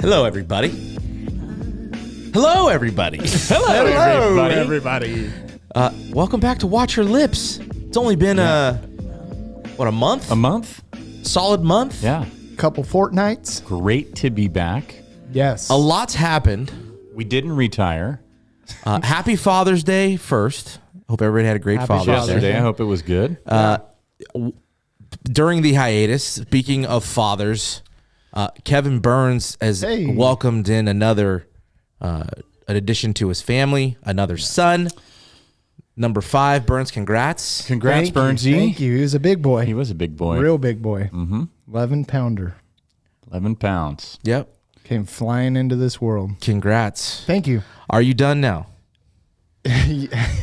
Hello, everybody. Hello, everybody. Hello, everybody. Welcome back to Watch Your Lips. It's only been a month? A month? Solid month? Yeah. Couple fortnights. Great to be back. Yes. A lot's happened. We didn't retire. Happy Father's Day first. Hope everybody had a great Happy Father's Father's Day. Yesterday, I hope it was good. During the hiatus, speaking of fathers, Kevin Burns has welcomed in another an addition to his family, another son. Number 5, Burns, congrats. Congrats, Burnsy. Thank you. He was a big boy. He was a big boy. Real big boy. 11-pounder. 11 pounds. Yep. Came flying into this world. Congrats. Thank you. Are you done now?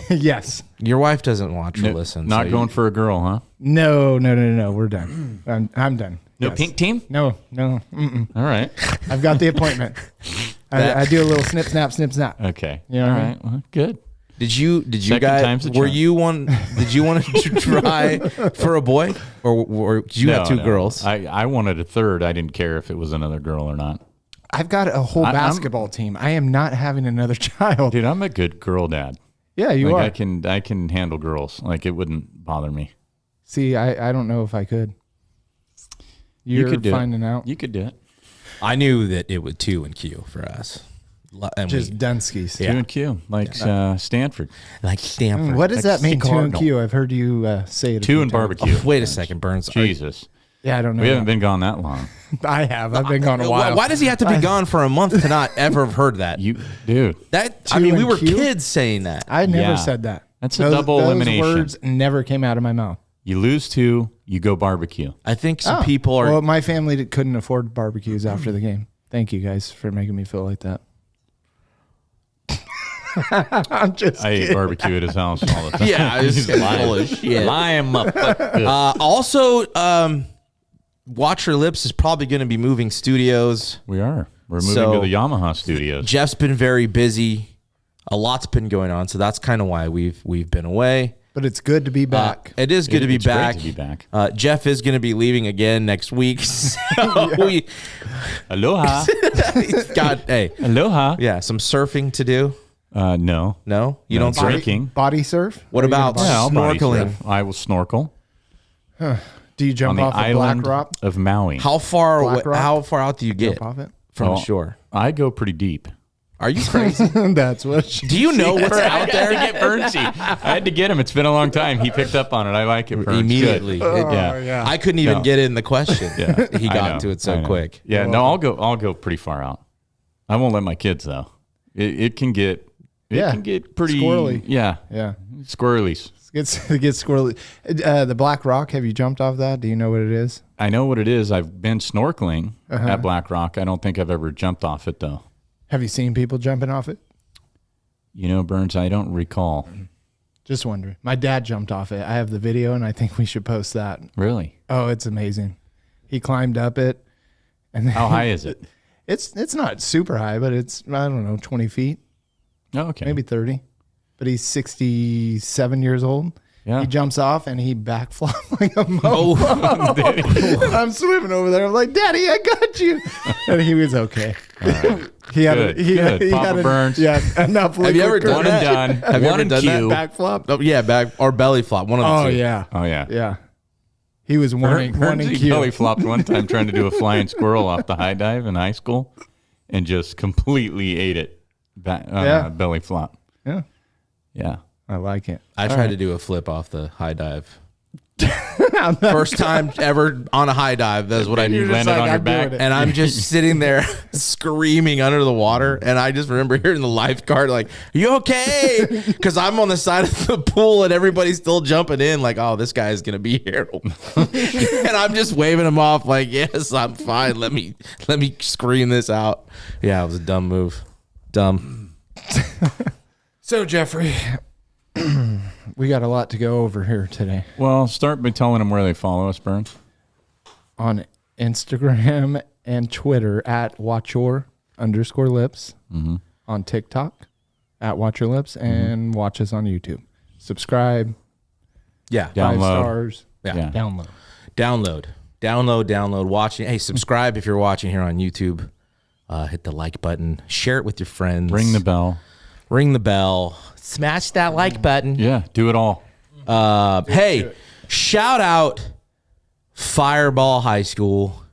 Yes. Your wife doesn't watch or listen. Not so going for a girl, huh? No. We're done. I'm done. No Yes. pink team? No. Mm-mm. All right. I've got the appointment. I do a little snip, snap, snip, snap. Okay. You know All what I mean? right. Well, good. Did you Second guys time's the were charm. you one? Did you want to try for a boy, or did you have two girls? I wanted a third. I didn't care if it was another girl or not. I've got a whole basketball team. I am not having another child. Dude, I'm a good girl dad. Yeah, you are. I can handle girls. Like, it wouldn't bother me. See, I don't know if I could. You could do finding it. out. You could do it. I knew that it would 2 and Q for us. And Just Dunskies. 2 and Q, like Stanford. like Stanford. What does Like that mean, 2 and Cardinal. Q? I've heard you say it. a 2 few and times. barbecue. Wait a second, Burns. Jesus. Yeah, I don't know. We haven't been gone that long. I have. I've been gone a while. Why does he have to be gone for a month to not ever have heard that? Dude, I mean, we and were Q? kids saying that. I never Yeah. said that. That's a double elimination. Those words never came out of my mouth. you lose 2, you go barbecue. I think some people are. Well, my family couldn't afford barbecues after the game. Thank you guys for making me feel like that. I'm just I kidding. ate barbecue at his house all the time. yeah, I was He's full lying. of shit. Lying motherfucker. Also, Watch Your Lips is probably going to be moving studios. We are. We're moving So- to the Yamaha studios. Jeff's been very busy. A lot's been going on, so that's kind of why we've been away. But it's good to be back. It is good to be It's great back. to be back. Jeff is going to be leaving again next week. So we Aloha. he's got Aloha. some surfing to do. No. No, you No, don't surf. drinking. Body surf? What Are you about gonna Yeah, I'll body snorkeling? surf. I will snorkel do you on jump the off a island black rock? of Maui. How far Black Rock? how far out do you get Jump off it? from Well, the shore? I go pretty deep. Are you crazy? That's what she Do you know what's out there? I had to get Burnsy. I had to get him. It's been a long time. He picked up on it. I like it. Burns. Immediately. Good. Oh, Yeah. I couldn't even No. get in the question. Yeah. He I got know. to it I so know. quick. Yeah. No, I'll go pretty far out. I won't let my kids though. It can get pretty Squirrely. Yeah. Yeah. Squirrelies. It gets squirrely. The Black Rock, have you jumped off that? Do you know what it is? I know what it is. I've been snorkeling at Black Rock. I don't think I've ever jumped off it though. Have you seen people jumping off it? You know, Burns, I don't recall. Just wondering. My dad jumped off it. I have the video, and I think we should post that. Really? Oh, it's amazing. He climbed up it, and then How high is it? It's not super high, but it's, I don't know, 20 feet, Oh, okay. maybe 30. But he's 67 years old. Yeah. He jumps off and he backflips like a mo. Oh, I'm swimming over there. I'm like, Daddy, I got you. And he was okay. He had Good, good. Papa Burns. Yeah, enough. Have you ever liquid done One and that? done. Have you One ever and done that? Q. backflop? oh, yeah, back or belly flop. One of the Oh two. yeah, Oh yeah. yeah. He was wanting Burnsy cute. belly flopped one time trying to do a flying squirrel off the high dive in high school, and just completely ate it. Belly flop. Yeah, Yeah. I like it. I tried to do a flip off the high dive. First time ever on a high dive. That's what I You did. landed on your I'm back. doing it. And I'm just sitting there screaming under the water. And I just remember hearing the lifeguard like, "Are you okay?" Because I'm on the side of the pool and everybody's still jumping in like, "Oh, this guy's going to be here." And I'm just waving him off like, "Yes, I'm fine. Let me scream this out." Yeah, it was a dumb move. Dumb. So Jeffrey, we got a lot to go over here today Well, start by telling them where they follow us, Burns. on Instagram and Twitter at watchyour_lips, on TikTok at watchyourlips, and watch us on YouTube. Subscribe, Yeah. 5 Download. stars, Yeah. download. Download. Watching. Hey, subscribe if you're watching here on YouTube. hit the like button, share it with your friends. Ring the bell. Ring the bell. Smash that like button. Yeah, do it all. Hey, shout out Fireball High School.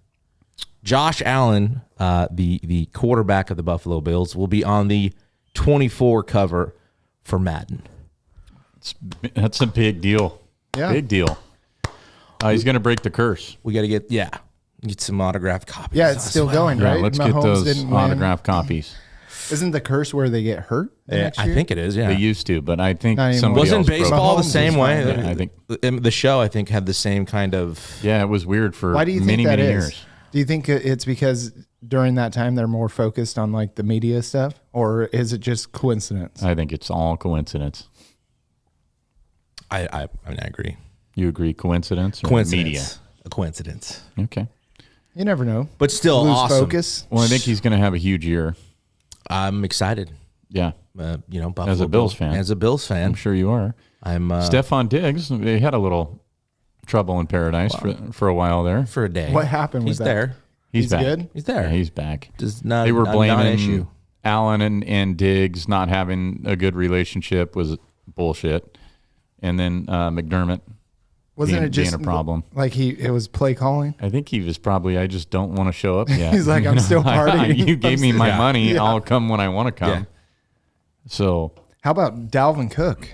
Josh Allen, the quarterback of the Buffalo Bills, will be on the 24 cover for Madden. That's a big deal. Yeah. Big deal. He's going to break the curse. We got to get some autographed copies. Yeah, it's still going, Yeah, right? let's Mahomes get those didn't win. autographed copies. Isn't the curse where they get hurt the next I year? think it is. Yeah, They used to, but I think Not anymore. somebody wasn't else broke baseball Mahomes the same is way? fine. Yeah, I think. The show I think had the same kind of. Yeah, it was weird for Why do you think many, that many is? years. Do you think it's because during that time they're more focused on like the media stuff, or is it just coincidence? I think it's all coincidence. I mean, I agree. You agree? Coincidence or Coincidence. media? A coincidence. Okay. You never know. But still Lose awesome. focus. Well, I think he's going to have a huge year. I'm excited. Yeah, Buffalo As a Bills fan. As a Bills fan, I'm sure you are. I'm Stephon Diggs, they had a little trouble in paradise for a while there. for a day. What happened with He's that? there. He's back. good? He's there. Yeah, he's back. Just not. They were not blaming an issue. Allen and Diggs not having a good relationship was bullshit. And then McDermott Wasn't being, it just being a problem. like it was play calling? I think he was probably, I just don't want to show up yet. He's like, I'm still partying. You gave me my Yeah. money. Yeah. I'll come when I want to come. Yeah. So How about Dalvin Cook?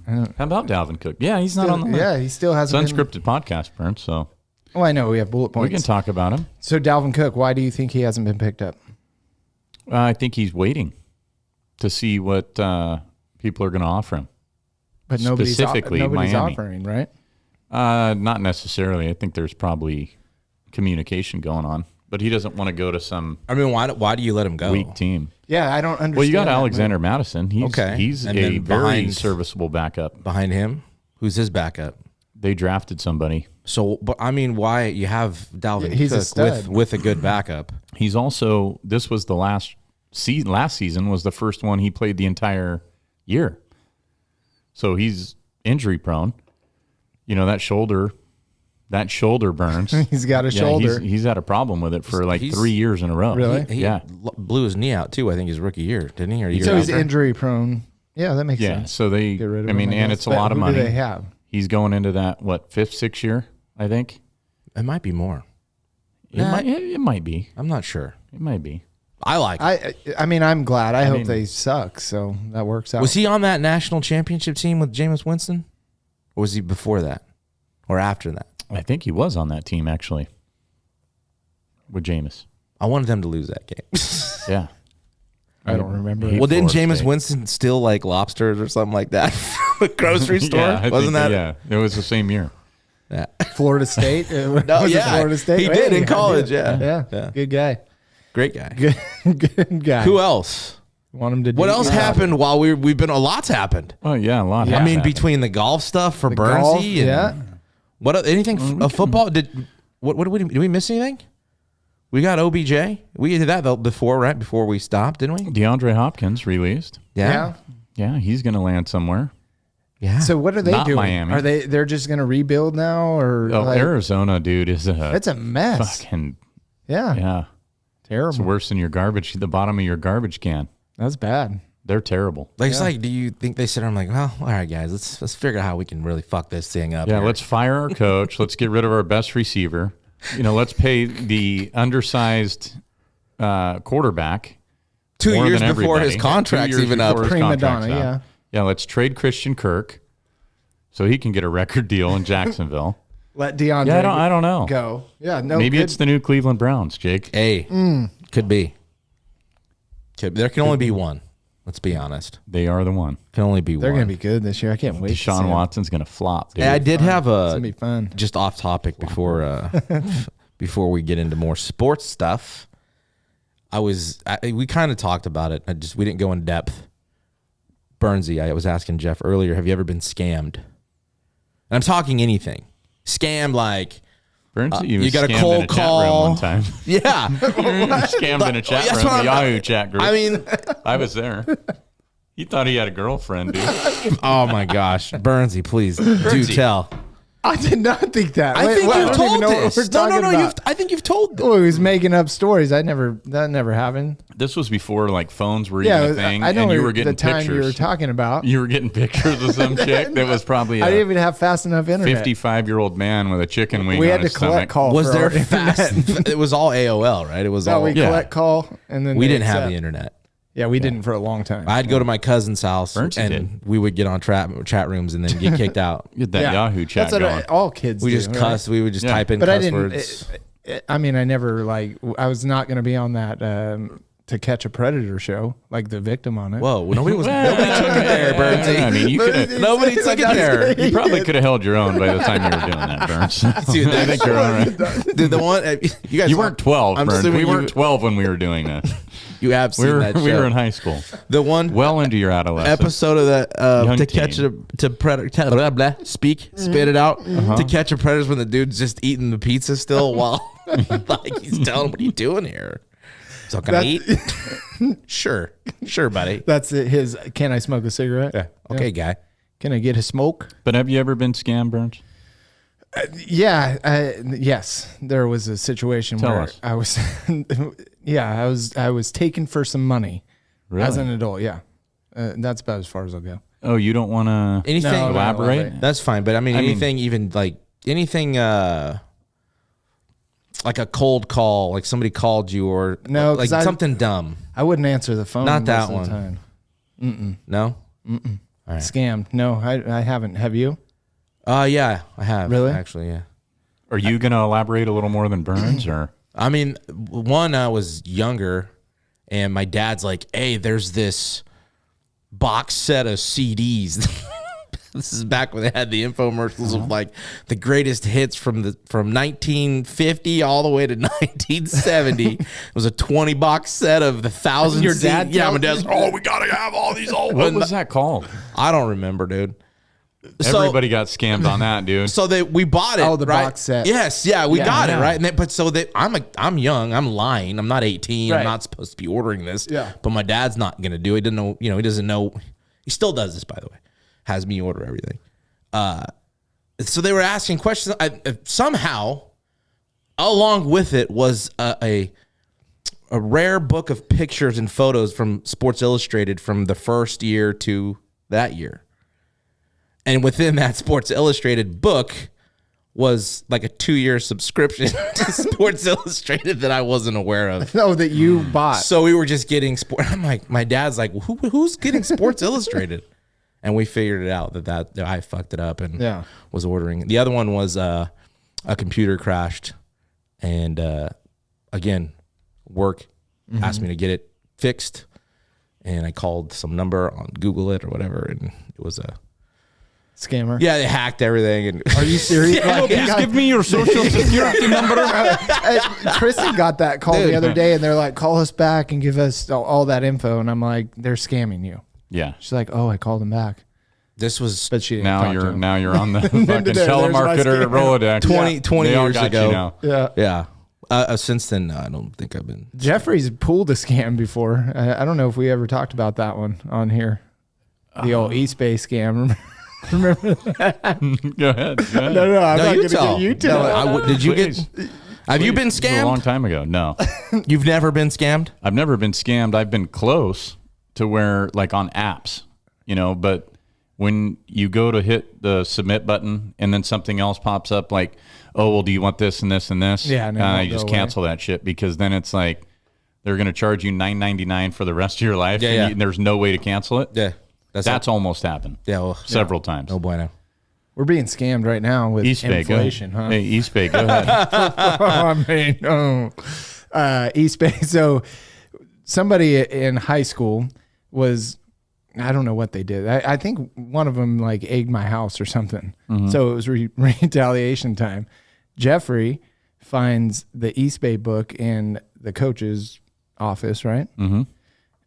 how about Dalvin Cook? Yeah, he's not on the list. Yeah, he still It's hasn't. Been, unscripted podcast, Brent, so oh, I know we have bullet we points. can talk about him. So Dalvin Cook, why do you think he hasn't been picked up? I think he's waiting to see what people are going to offer him. But nobody's Specifically, Miami. offering, right? Not necessarily. I think there's probably communication going on, but he doesn't want to go to some I mean, why do you let him go? weak team. Yeah, I don't understand. Well, you got that Alexander Madison. He's Okay. he's And a then very behind- serviceable backup. Behind him, who's his backup? They drafted somebody. So, but I mean, why you have Dalvin Yeah, he's a Cook stud. with a good backup? He's also, this was the last season was the first one he played the entire year. So he's injury prone. You know, that shoulder burns. He's got a Yeah, shoulder. He's had a problem with it for like He's- 3 years in a row. Really? He Yeah. blew his knee out too. I think his rookie year, didn't he? Or year So he's after? injury prone. Yeah, that makes Yeah. sense. So they, Get rid of I mean, him, and guess. it's a But lot of who money. do they have? He's going into that, what, 5th, 6th year, I think? It might be more. It might be. I'm not sure. It might be. I like. I mean, I'm glad. I hope mean- they suck. So that works out. Was he on that national championship team with Jameis Winston, or was he before that, or after that? I think he was on that team, actually, with Jameis. I wanted them to lose that game. Yeah. I don't remember. He- Well, didn't Florida Jameis State. Winston steal like lobsters or something like that from a grocery store? Yeah, I Wasn't think that? Yeah, it was the same year. Yeah. Florida State? No, Was it yeah, Florida State? he did in college. Yeah. Yeah. Yeah. Good guy. Great guy. Good guy. Who else? Want him to What do else happened while we've been? A lot's happened. Oh, yeah, a lot I has mean, happened. between the golf stuff for The Burnsy golf, and yeah. what anything of football? Did we miss anything? We got OBJ. We did that before, right? Before we stopped, didn't we? DeAndre Hopkins released. Yeah. Yeah, he's going to land somewhere. Yeah. So what are they Not doing? Miami. Are they're just going to rebuild now, or Oh, like, Arizona, dude, is it's a mess. fucking, Yeah, yeah. terrible. It's worse than your garbage, the bottom of your garbage can. That's bad. They're terrible. Like, it's like, do you think they sit there? I'm like, well, all right, guys, let's figure out how we can really fuck this thing up. Yeah, here. let's fire our coach. Let's get rid of our best receiver. You know, let's pay the undersized quarterback 2 more years than before everybody. his contract's 2 years even up. before his Prima contract's donna, up. yeah. Yeah, let's trade Christian Kirk so he can get a record deal in Jacksonville. Let DeAndre Yeah, I don't know. go. Yeah, no. Maybe good. it's the new Cleveland Browns, Jake. Hey, could be. There can only be one. Let's be honest. They are the one. Can only be They're one. going to be good this year. I can't wait. to see Deshaun 'em. Watson's going to flop, dude. Hey, I did have It's gonna be fun. just off topic before before we get into more sports stuff. We kind of talked about it. We didn't go in depth. Burnsy, I was asking Jeff earlier, have you ever been scammed? And I'm talking anything. Scammed like Burns, you got a scammed cold in a chat room call. one time. yeah. Scammed in a chat That's room, what the I'm- Yahoo chat group. I mean, I was there. He thought he had a girlfriend, dude. oh my gosh, Burnsy, please do tell. I did not think that. I think don't you've even told know what this. we're No, talking no. about. I think you've told this. Oh, he was making up stories. That never happened. This was before like phones were Yeah, even a thing, I know and you were getting the time pictures. you were talking about. You were getting pictures of some chick that was probably I didn't a even have fast enough internet. 55-year-old man with a chicken wing We on had to his collect stomach. call. Was for there our fast? internet. It was all AOL, right? It was No, all. we Yeah. collect call, and then We they didn't have accept. the internet. Yeah, we didn't for a long time. I'd go to my cousin's house Burnt you and did. we would get on chat rooms and then get kicked out. Get that Yahoo chat That's what going. all kids We do. just right? cuss. We would just Yeah. type in But I cuss didn't. words. I mean, I never I was not going to be on that To Catch a Predator show, like the victim on it. Whoa, nobody was. Nobody took it there, Bernsey. I mean, you could have. Nobody took it there. You probably could have held your own by the time you were doing that, Burns. Dude, I think you're all right. Dude, the one you guys. You weren't 12, I'm Burns. assuming We weren't you- 12 when we were doing that. You have seen We were that show. we were in high school, The one well into your adolescence. episode of that Young to teen. catch a to predator blah, blah, speak spit it out to catch a predator when the dude's just eating the pizza still while like he's telling him, what are you doing here? So can I eat? Sure, buddy. That's it, his. Can I smoke a cigarette? Yeah. Okay, guy. Can I get a smoke? But have you ever been scammed, Burns? Yeah. Yes, there was a situation Tell where us. I was. Yeah, I was taken for some money Really? as an adult. Yeah, that's about as far as I'll go. Oh, you don't want to Anything No, no. elaborate? That's fine, but I mean I mean- anything even like anything like a cold call, like somebody called you or No, like 'cause something dumb. I wouldn't answer the phone. Not that most of the one. time. No? Scammed. No, I haven't. Have you? Yeah, I have. Really? Actually, yeah. Are you going to elaborate a little more than Burns, or I mean, one, I was younger and my dad's like, hey, there's this box set of CDs. This is back when they had the infomercials of like the greatest hits from 1950 all the way to 1970. It was a 20 box set of the thousand. Your dad Yeah, my tells- dad's. We gotta have all these old what ones. was that called? I don't remember, dude. So- Everybody got scammed on that, dude. So we bought it. Oh, the right? box set. Yes, yeah, we Yeah, got it yeah. right. And I'm young. I'm lying. I'm not 18. I'm Right. not supposed to be ordering this. Yeah. But my dad's not gonna do it. He didn't know. He doesn't know. He still does this, by the way. Has me order everything. So they were asking questions. Somehow, along with it was a rare book of pictures and photos from Sports Illustrated from the first year to that year. And within that Sports Illustrated book was like a 2-year subscription to Sports Illustrated that I wasn't aware of. No, that you bought. So we were just getting sport. I'm like, my dad's like, who's getting Sports Illustrated? And we figured it out that I fucked it up and Yeah. was ordering. The other one was a computer crashed, and again, work asked me to get it fixed, and I called some number on Google it or whatever, and it was a Scammer. they hacked everything. And Are you serious? Yeah, Like, Give me your social security number. Kristen got that call Dude. the other day, and they're like, "Call us back and give us all that info." And I'm like, "They're scamming you." Yeah. She's like, "Oh, I called them back," This was but she didn't talk to him. Now you're on the fucking There's my telemarketer scam. Rolodex. 20 They all years got ago. You now. Yeah. yeah. Since then, no, I don't think I've been. Jeffrey's pulled a scam before. I don't know if we ever talked about that one on here. The old East Bay scam. Remember that? Go ahead. Go ahead. No, I'm No, not you gonna tell. get you tell it. Did you get? Please. Have you been This was a long scammed? time ago. No, You've never been scammed? I've never been scammed. I've been close to where, like on apps, but when you go to hit the submit button and then something else pops up like, oh, well, do you want this and this and this? Yeah, no, you don't just go away. cancel that shit, because then it's like they're going to charge you $9.99 for the rest of your life. Yeah, and yeah. and there's no way to cancel it. Yeah. That's almost happened. Yeah. Well, Several times. no bueno. We're being scammed right now with East Bay, go ahead. inflation, huh? Hey, East Bay, go ahead. I mean, East Bay. So somebody in high school was, I don't know what they did. I think one of them like egged my house or something. So it was retaliation time. Jeffrey finds the East Bay book in the coach's office, right? Mm-hmm.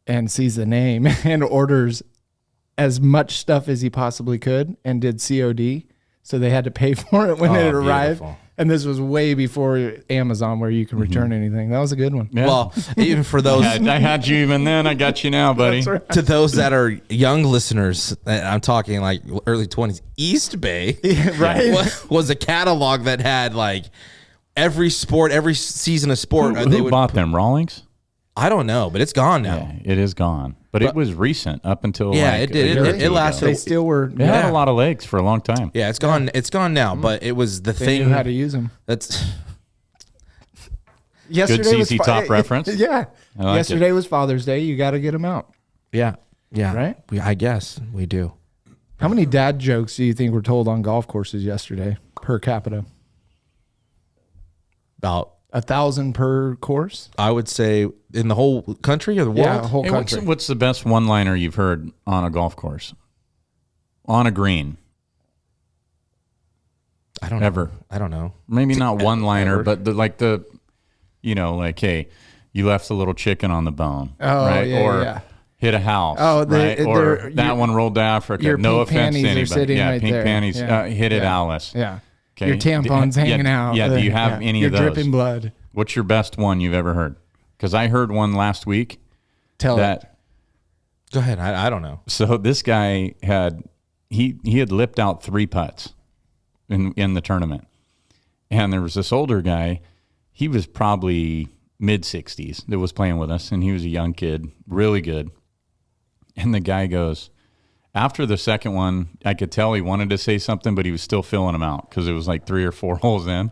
And sees the name and orders as much stuff as he possibly could and did COD. so they had to pay for it when Oh, it arrived. beautiful. And this was way before Amazon, where you can return anything. That was a good one. Yeah. Well, even for those I had you even then. I got you now, buddy. That's right. to those that are young listeners, I'm talking like early 20s, East Bay Right? was a catalog that had like every sport, every season of sport. Who bought them? Rawlings? I don't know, but it's gone now. Yeah, it is gone. But it was recent up until Yeah, like it did. a year or It two lasted. ago. They still were. It had a lot of legs for a long time. Yeah, it's gone. It's gone now, but it was the They thing knew how to use them. that's Yesterday was CC Top reference. Yeah. I like Yesterday was Father's Day. You got to get them out. yeah. Right? I guess we do. How many dad jokes do you think were told on golf courses yesterday per capita? About 1,000 per course? I would say in the whole country or the world. Yeah, whole Hey, country. what's the best one-liner you've heard on a golf course? On a green, I don't know. ever? I don't know. Maybe not one-liner, ever. but like hey, you left a little chicken on the bone, Oh, right? yeah, or yeah. hit a house, Oh, right? Or they're- that your- one rolled to Africa. your No pink offense to panties are anybody. sitting Yeah, right pink there. panties. Yeah. Hit it, Yeah. Alice. Yeah. Okay. Your tampon's hanging out. Yeah. Do you have any You're of those? dripping blood. What's your best one you've ever heard? Because I heard one last week Tell it. that. Go ahead. I don't know. So this guy had he had lipped out 3 putts in the tournament, and there was this older guy. He was probably mid-60s that was playing with us, and he was a young kid, really good. And the guy goes, after the second one, I could tell he wanted to say something, but he was still filling them out because it was like 3 or 4 holes in.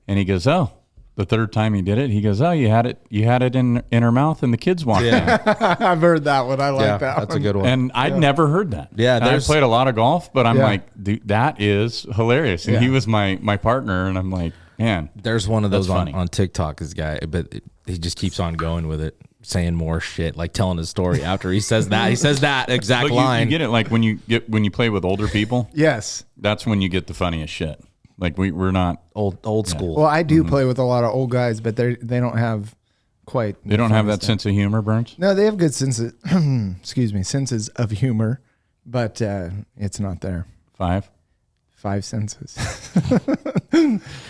And he goes, "Oh." The third time he did it, he goes, "Oh, you had it in her mouth, and the kids walked in." I've heard that one. I like Yeah, that that's one. a good one. And I'd never heard that. Yeah, And I there's- played a lot of golf, but I'm Yeah. like, dude, that is hilarious. And Yeah. he was my partner, and I'm like, man, There's one of those That's on, funny. on TikTok. This guy, but he just keeps on going with it, saying more shit, like telling his story after he says that. He says that exact but you line. get it like when you play with older people, Yes. that's when you get the funniest shit. Like we're not, Old school. Well, I do play with a lot of old guys, but they don't have quite. they don't have that sense of humor, Burns. No, they have good senses. Excuse me, senses of humor, but it's not there. 5. 5 senses.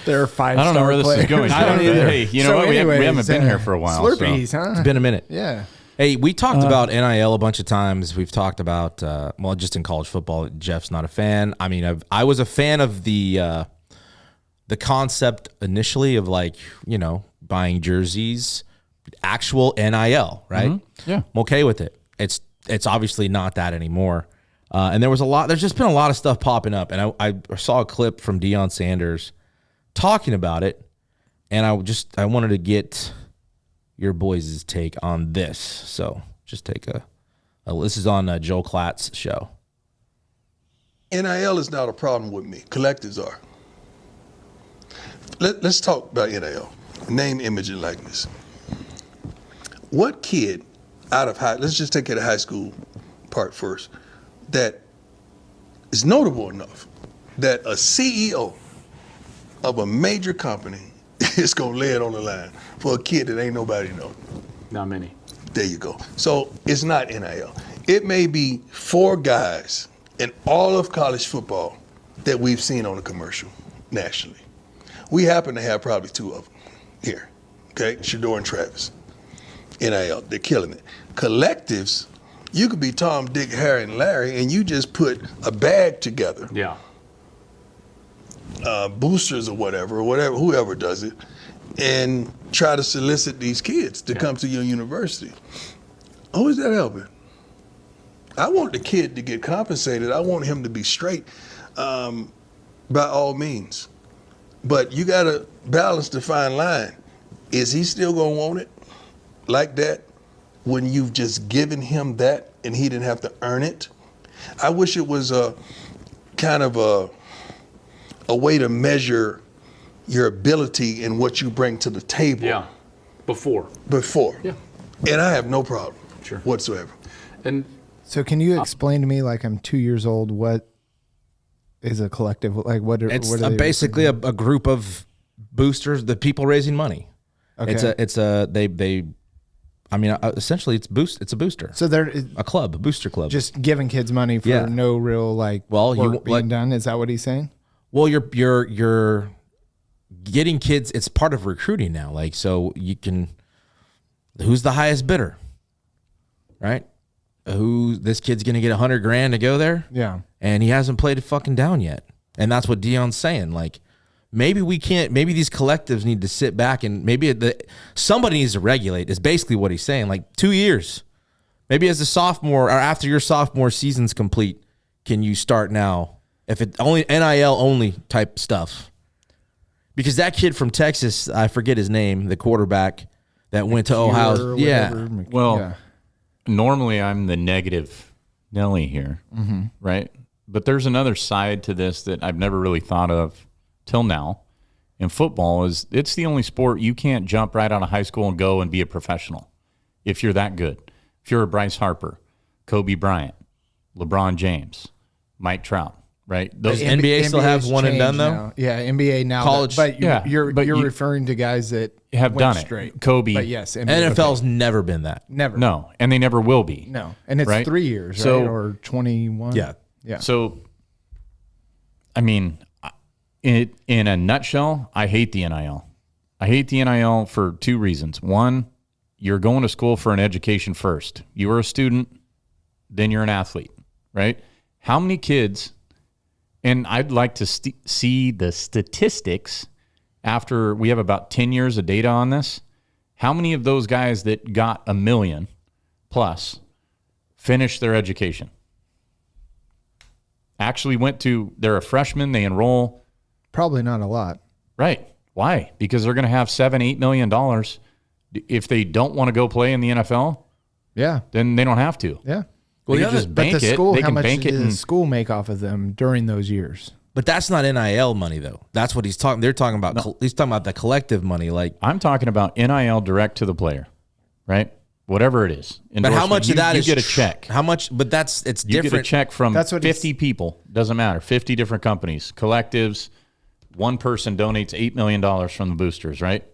There are 5. I don't know where this is going. I don't but either. Hey, you know what? We haven't been here for a while. Slurpees, huh? It's been a minute. Yeah. Hey, we talked about NIL a bunch of times. We've talked about, just in college football. Jeff's not a fan. I mean, I was a fan of the concept initially of buying jerseys, actual NIL, right? Yeah. I'm okay with it. It's obviously not that anymore. And there's just been a lot of stuff popping up. And I saw a clip from Deion Sanders talking about it. And I wanted to get your boys' take on this. So just take this is on Joe Klatt's show. NIL is not a problem with me. Collectives are. Let's talk about NIL. Name, image, and likeness. What kid out of let's just take it to high school part first, that is notable enough that a CEO of a major company is going to lay it on the line for a kid that ain't nobody know? Not many. There you go. So it's not NIL. It may be 4 guys in all of college football that we've seen on a commercial nationally. We happen to have probably 2 of them here, okay? Shador and Travis. NIL, they're killing it. Collectives, you could be Tom, Dick, Harry, and Larry, and you just put a bag together, Yeah. boosters or whatever, whoever does it, and try to solicit these kids to come to your university. How is that helping? I want the kid to get compensated. I want him to be straight, by all means. But you got to balance the fine line. Is he still going to want it like that when you've just given him that and he didn't have to earn it? I wish it was a kind of a way to measure your ability and what you bring to the table. Yeah. Before. Before. Yeah. And I have no problem Sure. whatsoever. And So can you explain to me, like I'm 2 years old, what is a collective? Like what are they Basically a group of boosters, the people raising money. Okay. They I mean, essentially, it's a booster. So they're A club, a booster club. just giving kids money for Yeah. no real Well, you- work being like- done. Is that what he's saying? Well, you're getting kids. It's part of recruiting now. Like, so you can. Who's the highest bidder? Right? This kid's gonna get $100,000 to go there, Yeah. and he hasn't played it fucking down yet. And that's what Dion's saying. Like, maybe we can't. Maybe these collectives need to sit back and maybe somebody needs to regulate. Is basically what he's saying. Like 2 years, maybe as a sophomore or after your sophomore season's complete, can you start now? If it only NIL only type stuff, because that kid from Texas, I forget his name, the quarterback that went to Ohio. Or Yeah, whatever. Well, Yeah. normally I'm the negative Nelly here, right? But there's another side to this that I've never really thought of till now. In football, it's the only sport you can't jump right out of high school and go and be a professional if you're that good. If you're a Bryce Harper, Kobe Bryant, LeBron James, Mike Trout, right? Those The NBA still have one and done, changed though? now. Yeah, NBA now. College- but Yeah, you're but you- referring to guys that have went done it. straight. Kobe. But yes, NBA, NFL's never been that. never. No, and they never will be. No, and it's Right? 3 years, So- right? Or 21. Yeah. Yeah. So, I mean, in a nutshell, I hate the NIL. I hate the NIL for two reasons. One, you're going to school for an education first. You are a student, then you're an athlete, right? How many kids, and I'd like to see the statistics after we have about 10 years of data on this. How many of those guys that got $1 million plus finished their education? Actually they're a freshman, they enroll. Probably not a lot. Right. Why? Because they're going to have $7-8 million. If they don't want to go play in the NFL, Yeah. then they don't have to. Yeah. They the can other- just But bank the it. school, They how can much bank it. did the And, school make off of them during those years? But that's not NIL money though. That's what he's talking. They're talking about. He's talking about the collective money. Like, I'm talking about NIL direct to the player, right? Whatever it is. but how much of that you is get a check? How much? But it's You different. get a check from That's what he's- 50 people. Doesn't matter. 50 different companies, collectives. One person donates $8 million from the boosters, right?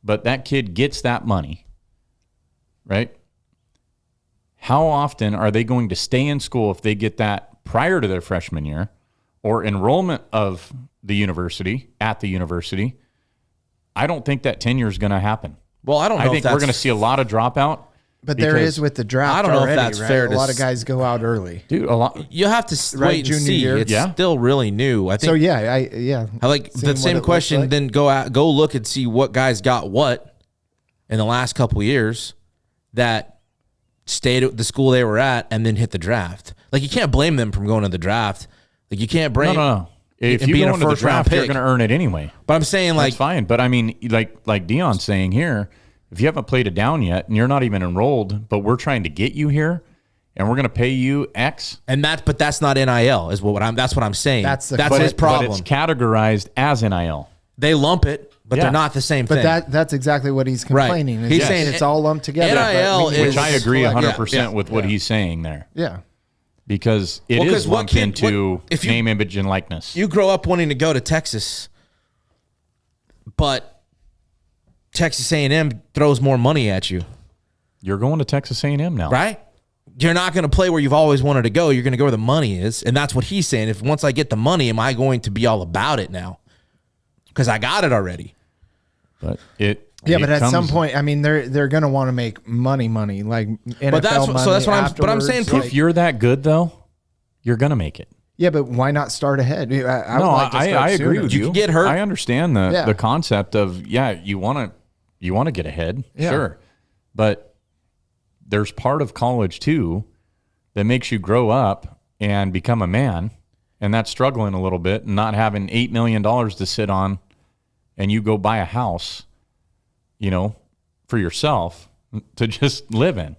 But that kid gets that money, right? How often are they going to stay in school if they get that prior to their freshman year or enrollment of the university at the university? I don't think that tenure is going to happen. Well, I don't know. I if think that's, we're going to see a lot of dropout. But there because- is with the draft. I don't know if already, that's right? fair A to lot of s- guys go out early. Dude, a lot. You have to Right, wait and junior see. year. It's Yeah. still really new. I think. So yeah, I like seeing the same what it question. looks like. Then go look and see what guys got what in the last couple of years that stayed at the school they were at and then hit the draft. Like, you can't blame them from going to the draft. Like, you can't blame. No. If and you being go a into the first-round draft, you're pick. going to earn it anyway. But I'm saying, like, That's fine. But I mean, like Dion's saying here, if you haven't played it down yet and you're not even enrolled, but we're trying to get you here and we're going to pay you X. but that's not NIL. That's what I'm saying. That's the- that's but his it- problem. But it's categorized as NIL. They lump it, but Yeah. they're not the same But thing. that's exactly what he's Right. complaining. is He's that saying it's all lumped together. NIL but we need is- Which I agree collect- 100% yeah. with what he's saying there. Yeah. Because it Well, is 'cause what lumped kid- into what- if you- name, image, and likeness. You grow up wanting to go to Texas, but Texas A&M throws more money at you, You're going to Texas A&M now. right? You're not going to play where you've always wanted to go. You're going to go where the money is, and that's what he's saying. If once I get the money, am I going to be all about it now? Because I got it already. But But at some point, I mean, they're going to want to make money, like NFL But that's money. so that's what I'm. But I'm afterwards. saying, Like, if you're that good, though, you're going to make it. yeah, but why not start ahead? I would No, like to start I agree sooner. with You you. can get hurt. I understand Yeah. the concept of you want to get ahead, Yeah. sure, but there's part of college too that makes you grow up and become a man, and that's struggling a little bit and not having $8 million to sit on, and you go buy a house, for yourself to just live in.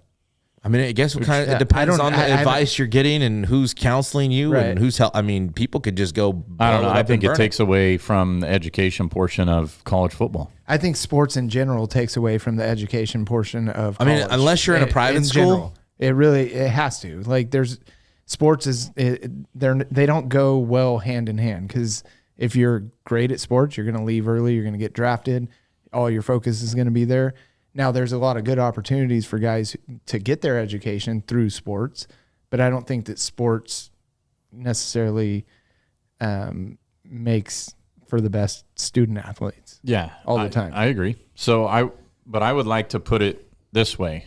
I mean, I guess what kind of, yeah, it depends I don't- on the I haven't- advice you're getting and who's counseling you Right. and who's help. I mean, people could just go. I don't know. blow I up think and it burn takes away from the education portion of college football. I think sports in general takes away from the education portion of I mean, college. unless you're in a private school. general. It has to. Like, there's sports they don't go well hand in hand, because if you're great at sports, you're going to leave early, you're going to get drafted, all your focus is going to be there. Now, there's a lot of good opportunities for guys to get their education through sports, but I don't think that sports necessarily makes for the best student athletes. Yeah, all the time. I agree. But I would like to put it this way.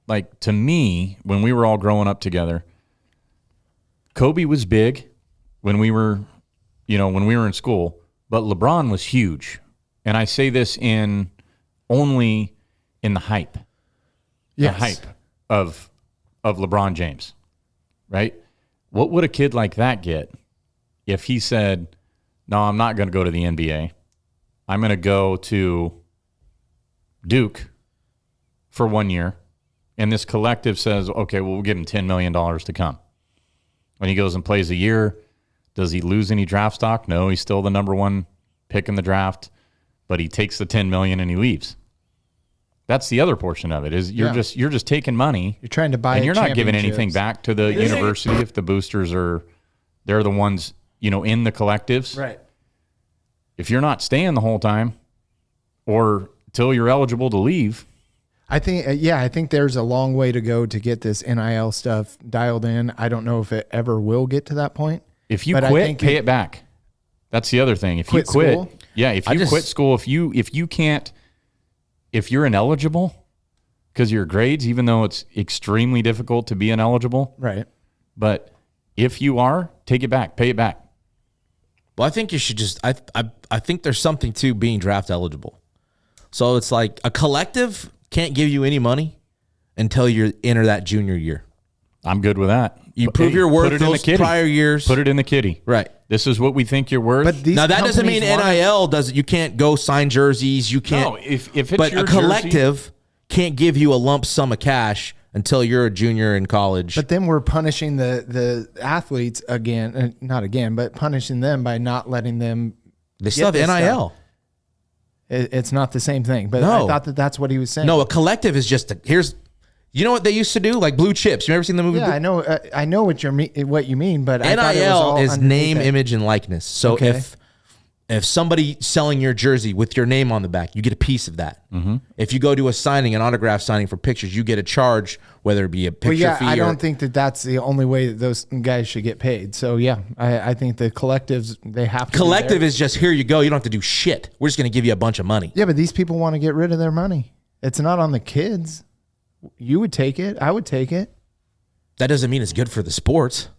Like, to me, when we were all growing up together, Kobe was big when we were in school, but LeBron was huge. And I say this only in the hype. Yes. The hype of LeBron James, right? What would a kid like that get if he said, no, I'm not going to go to the NBA. I'm going to go to Duke for 1 year. And this collective says, okay, well, we'll give him $10 million to come. When he goes and plays a year, does he lose any draft stock? No, he's still the number one pick in the draft, but he takes the $10 million and he leaves. That's the other portion of it. Is you're just taking money. You're trying to buy, and you're not giving anything back to the university if the boosters they're the ones in the collectives. Right. If you're not staying the whole time, or till you're eligible to leave. I think there's a long way to go to get this NIL stuff dialed in. I don't know if it ever will get to that point. If you quit, pay it back. That's the other thing. If you quit, school? if you quit school, if you're ineligible because of your grades, even though it's extremely difficult to be ineligible, right? But if you are, take it back, pay it back. Well, I think you should just. I think there's something to being draft eligible. So it's like a collective can't give you any money until you enter that junior year. I'm good with that. You prove your worth those prior years. Put it in the kitty. Right. This is what we think you're worth. But now that doesn't mean NIL doesn't. You can't go sign jerseys. You can't. No, if it's but your a collective can't give you a lump sum of cash until you're a junior in college. But then we're punishing the athletes again, not again, but punishing them by not letting them. They still have NIL. It's not the same thing. But No. I thought that's what he was saying. No, a collective is just you know what they used to do? Like Blue Chips. You ever seen the movie? Yeah, I know what you mean, but I thought it was NIL all is underneath name, that. image, and likeness. So Okay. if somebody selling your jersey with your name on the back, you get a piece of that. Mm-hmm. If you go to a signing, an autograph signing for pictures, you get a charge, whether it be a picture Well, yeah, fee. I don't think that's the only way that those guys should get paid. So yeah, I think the collectives, they have to. Collective is just here you go. You don't have to do shit. We're just going to give you a bunch of money. Yeah, but these people want to get rid of their money. It's not on the kids. You would take it. I would take it. That doesn't mean it's good for the sports.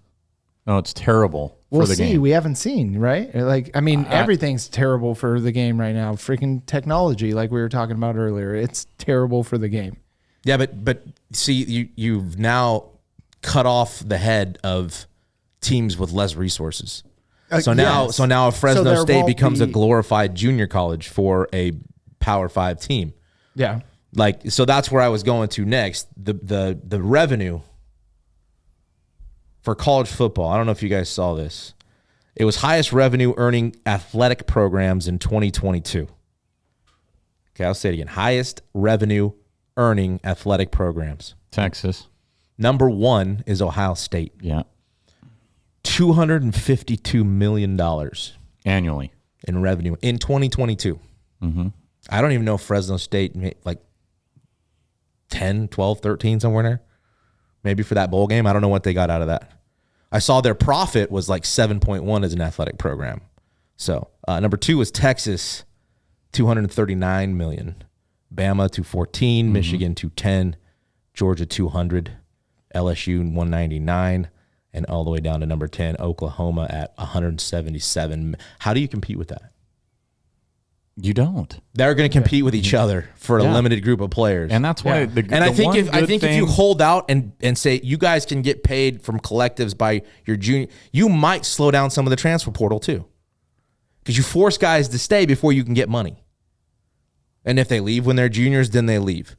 No, it's terrible We'll for the see. game. We haven't seen, right? Like, I mean, everything's terrible for the game right now. Freaking technology, like we were talking about earlier, it's terrible for the game. Yeah, but see, you've now cut off the head of teams with less resources. So now a Fresno there State won't becomes a be- glorified junior college for a Power 5 team. Yeah. Like, so that's where I was going to next. The revenue for college football. I don't know if you guys saw this. It was highest revenue earning athletic programs in 2022. Okay, I'll say it again. Highest revenue earning athletic programs. Texas. Number one is Ohio State. Yeah. $252 million Annually. in revenue in 2022. Mm-hmm. I don't even know if Fresno State made like 10, 12, 13, somewhere in there. Maybe for that bowl game. I don't know what they got out of that. I saw their profit was like 7.1 as an athletic program. So number two was Texas, 239 million. Bama 214, Michigan 210, Georgia 200, LSU 199, and all the way down to number 10, Oklahoma at 177. How do you compete with that? You don't. They're going to compete with each other for a Yeah. limited group of players. And that's why I think if you hold out and say you guys can get paid from collectives by your junior, you might slow down some of the transfer portal too, because you force guys to stay before you can get money. And if they leave when they're juniors, then they leave.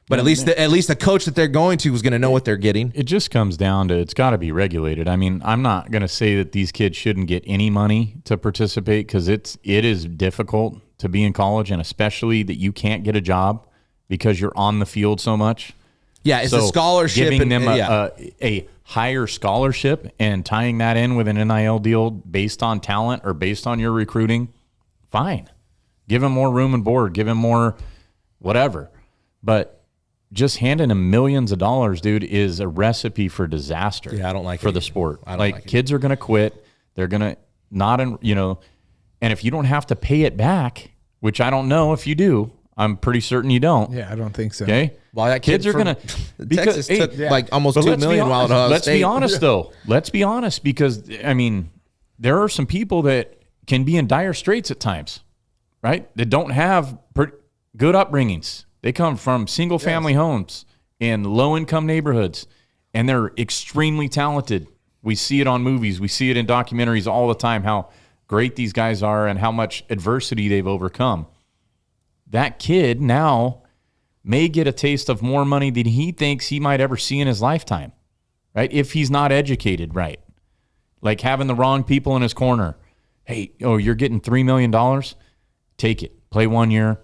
But at least the coach that they're going to is going to know what they're getting. It just comes down to it's got to be regulated. I mean, I'm not going to say that these kids shouldn't get any money to participate because it is difficult to be in college, and especially that you can't get a job because you're on the field so much. Yeah, it's a scholarship. Giving them yeah. a higher scholarship and tying that in with an NIL deal based on talent or based on your recruiting, fine. Give them more room and board. Give them more whatever. But just handing them millions of dollars, dude, is a recipe for disaster. Yeah, I don't like for it the either. sport. I don't Like like it. kids are going to quit. They're going to not, and if you don't have to pay it back, which I don't know if you do, I'm pretty certain you don't. Yeah, I don't think so. Okay. Well, that Kids kid are going from to Texas took like almost but $2 let's be million while at honest. Ohio Let's State. be honest, though. Let's be honest, because I mean, there are some people that can be in dire straits at times, right? That don't have good upbringings. They come from single-family homes in low-income neighborhoods, and they're extremely talented. We see it on movies. We see it in documentaries all the time, how great these guys are and how much adversity they've overcome. That kid now may get a taste of more money than he thinks he might ever see in his lifetime, right? If he's not educated right. Like having the wrong people in his corner. Hey, you're getting $3 million? Take it. Play 1 year,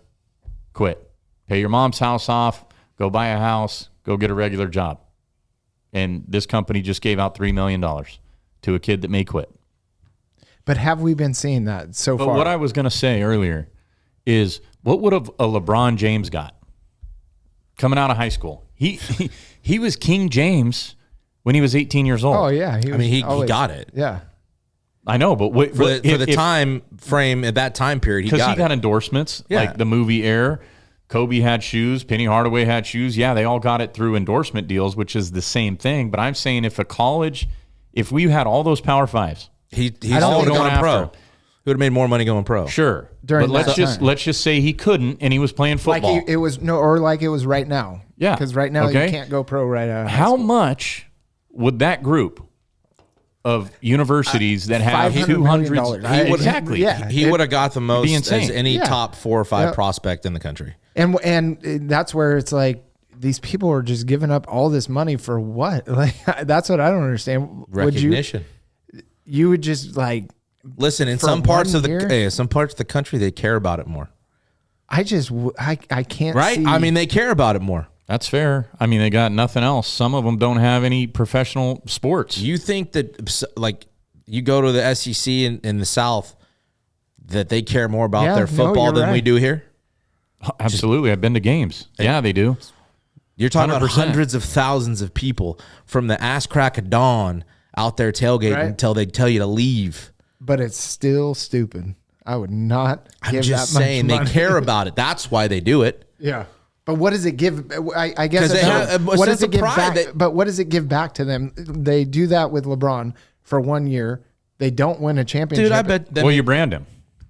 quit. Pay your mom's house off, go buy a house, go get a regular job. And this company just gave out $3 million to a kid that may quit. But have we been seeing that so But far? what I was going to say earlier is, what would have a LeBron James got coming out of high school? He was King James when he was 18 years old. Oh yeah, He got it. Yeah, I know, but For the time frame at that time period, he because got he got it. endorsements, Yeah. like the movie Air. Kobe had shoes. Penny Hardaway had shoes. Yeah, they all got it through endorsement deals, which is the same thing. But I'm saying if we had all those Power Fives, He's don't all think going after pro. him. He would have made more money going pro. sure. During but let's that time. let's just say he couldn't, and he was playing like football. it was like it was right now. Yeah. because right now Okay. you can't go pro right out. Of high How school. much would that group of universities that have $500 million. 200 I- exactly? Yeah. He would have got the most insane. as any Yeah. top 4 or 5 Yeah. prospect in the country. And that's where it's like these people are just giving up all this money for what? Like that's what I don't understand. Recognition. You would just like Listen, in For some parts 1 of year? some parts of the country, they care about it more. I can't Right? see. I mean, they care about it more. That's fair. I mean, they got nothing else. Some of them don't have any professional sports. You think that, like, you go to the SEC in the South, that they care more about Yeah, their no, football you're than we right. do here? Absolutely. I've been to games. Yeah, they do. You're talking about 100%. hundreds of thousands of people from the ass crack of dawn out there tailgating Right. until they tell you to leave. but it's still stupid. I would not. I'm give just that much saying they money. care about it. That's why they do it. Yeah. But what does it give? I guess 'Cause they it's have a what sense does it of give pride back? that- But what does it give back to them? They do that with LeBron for 1 year. They don't win a championship. Dude, I bet them. Well, you brand him.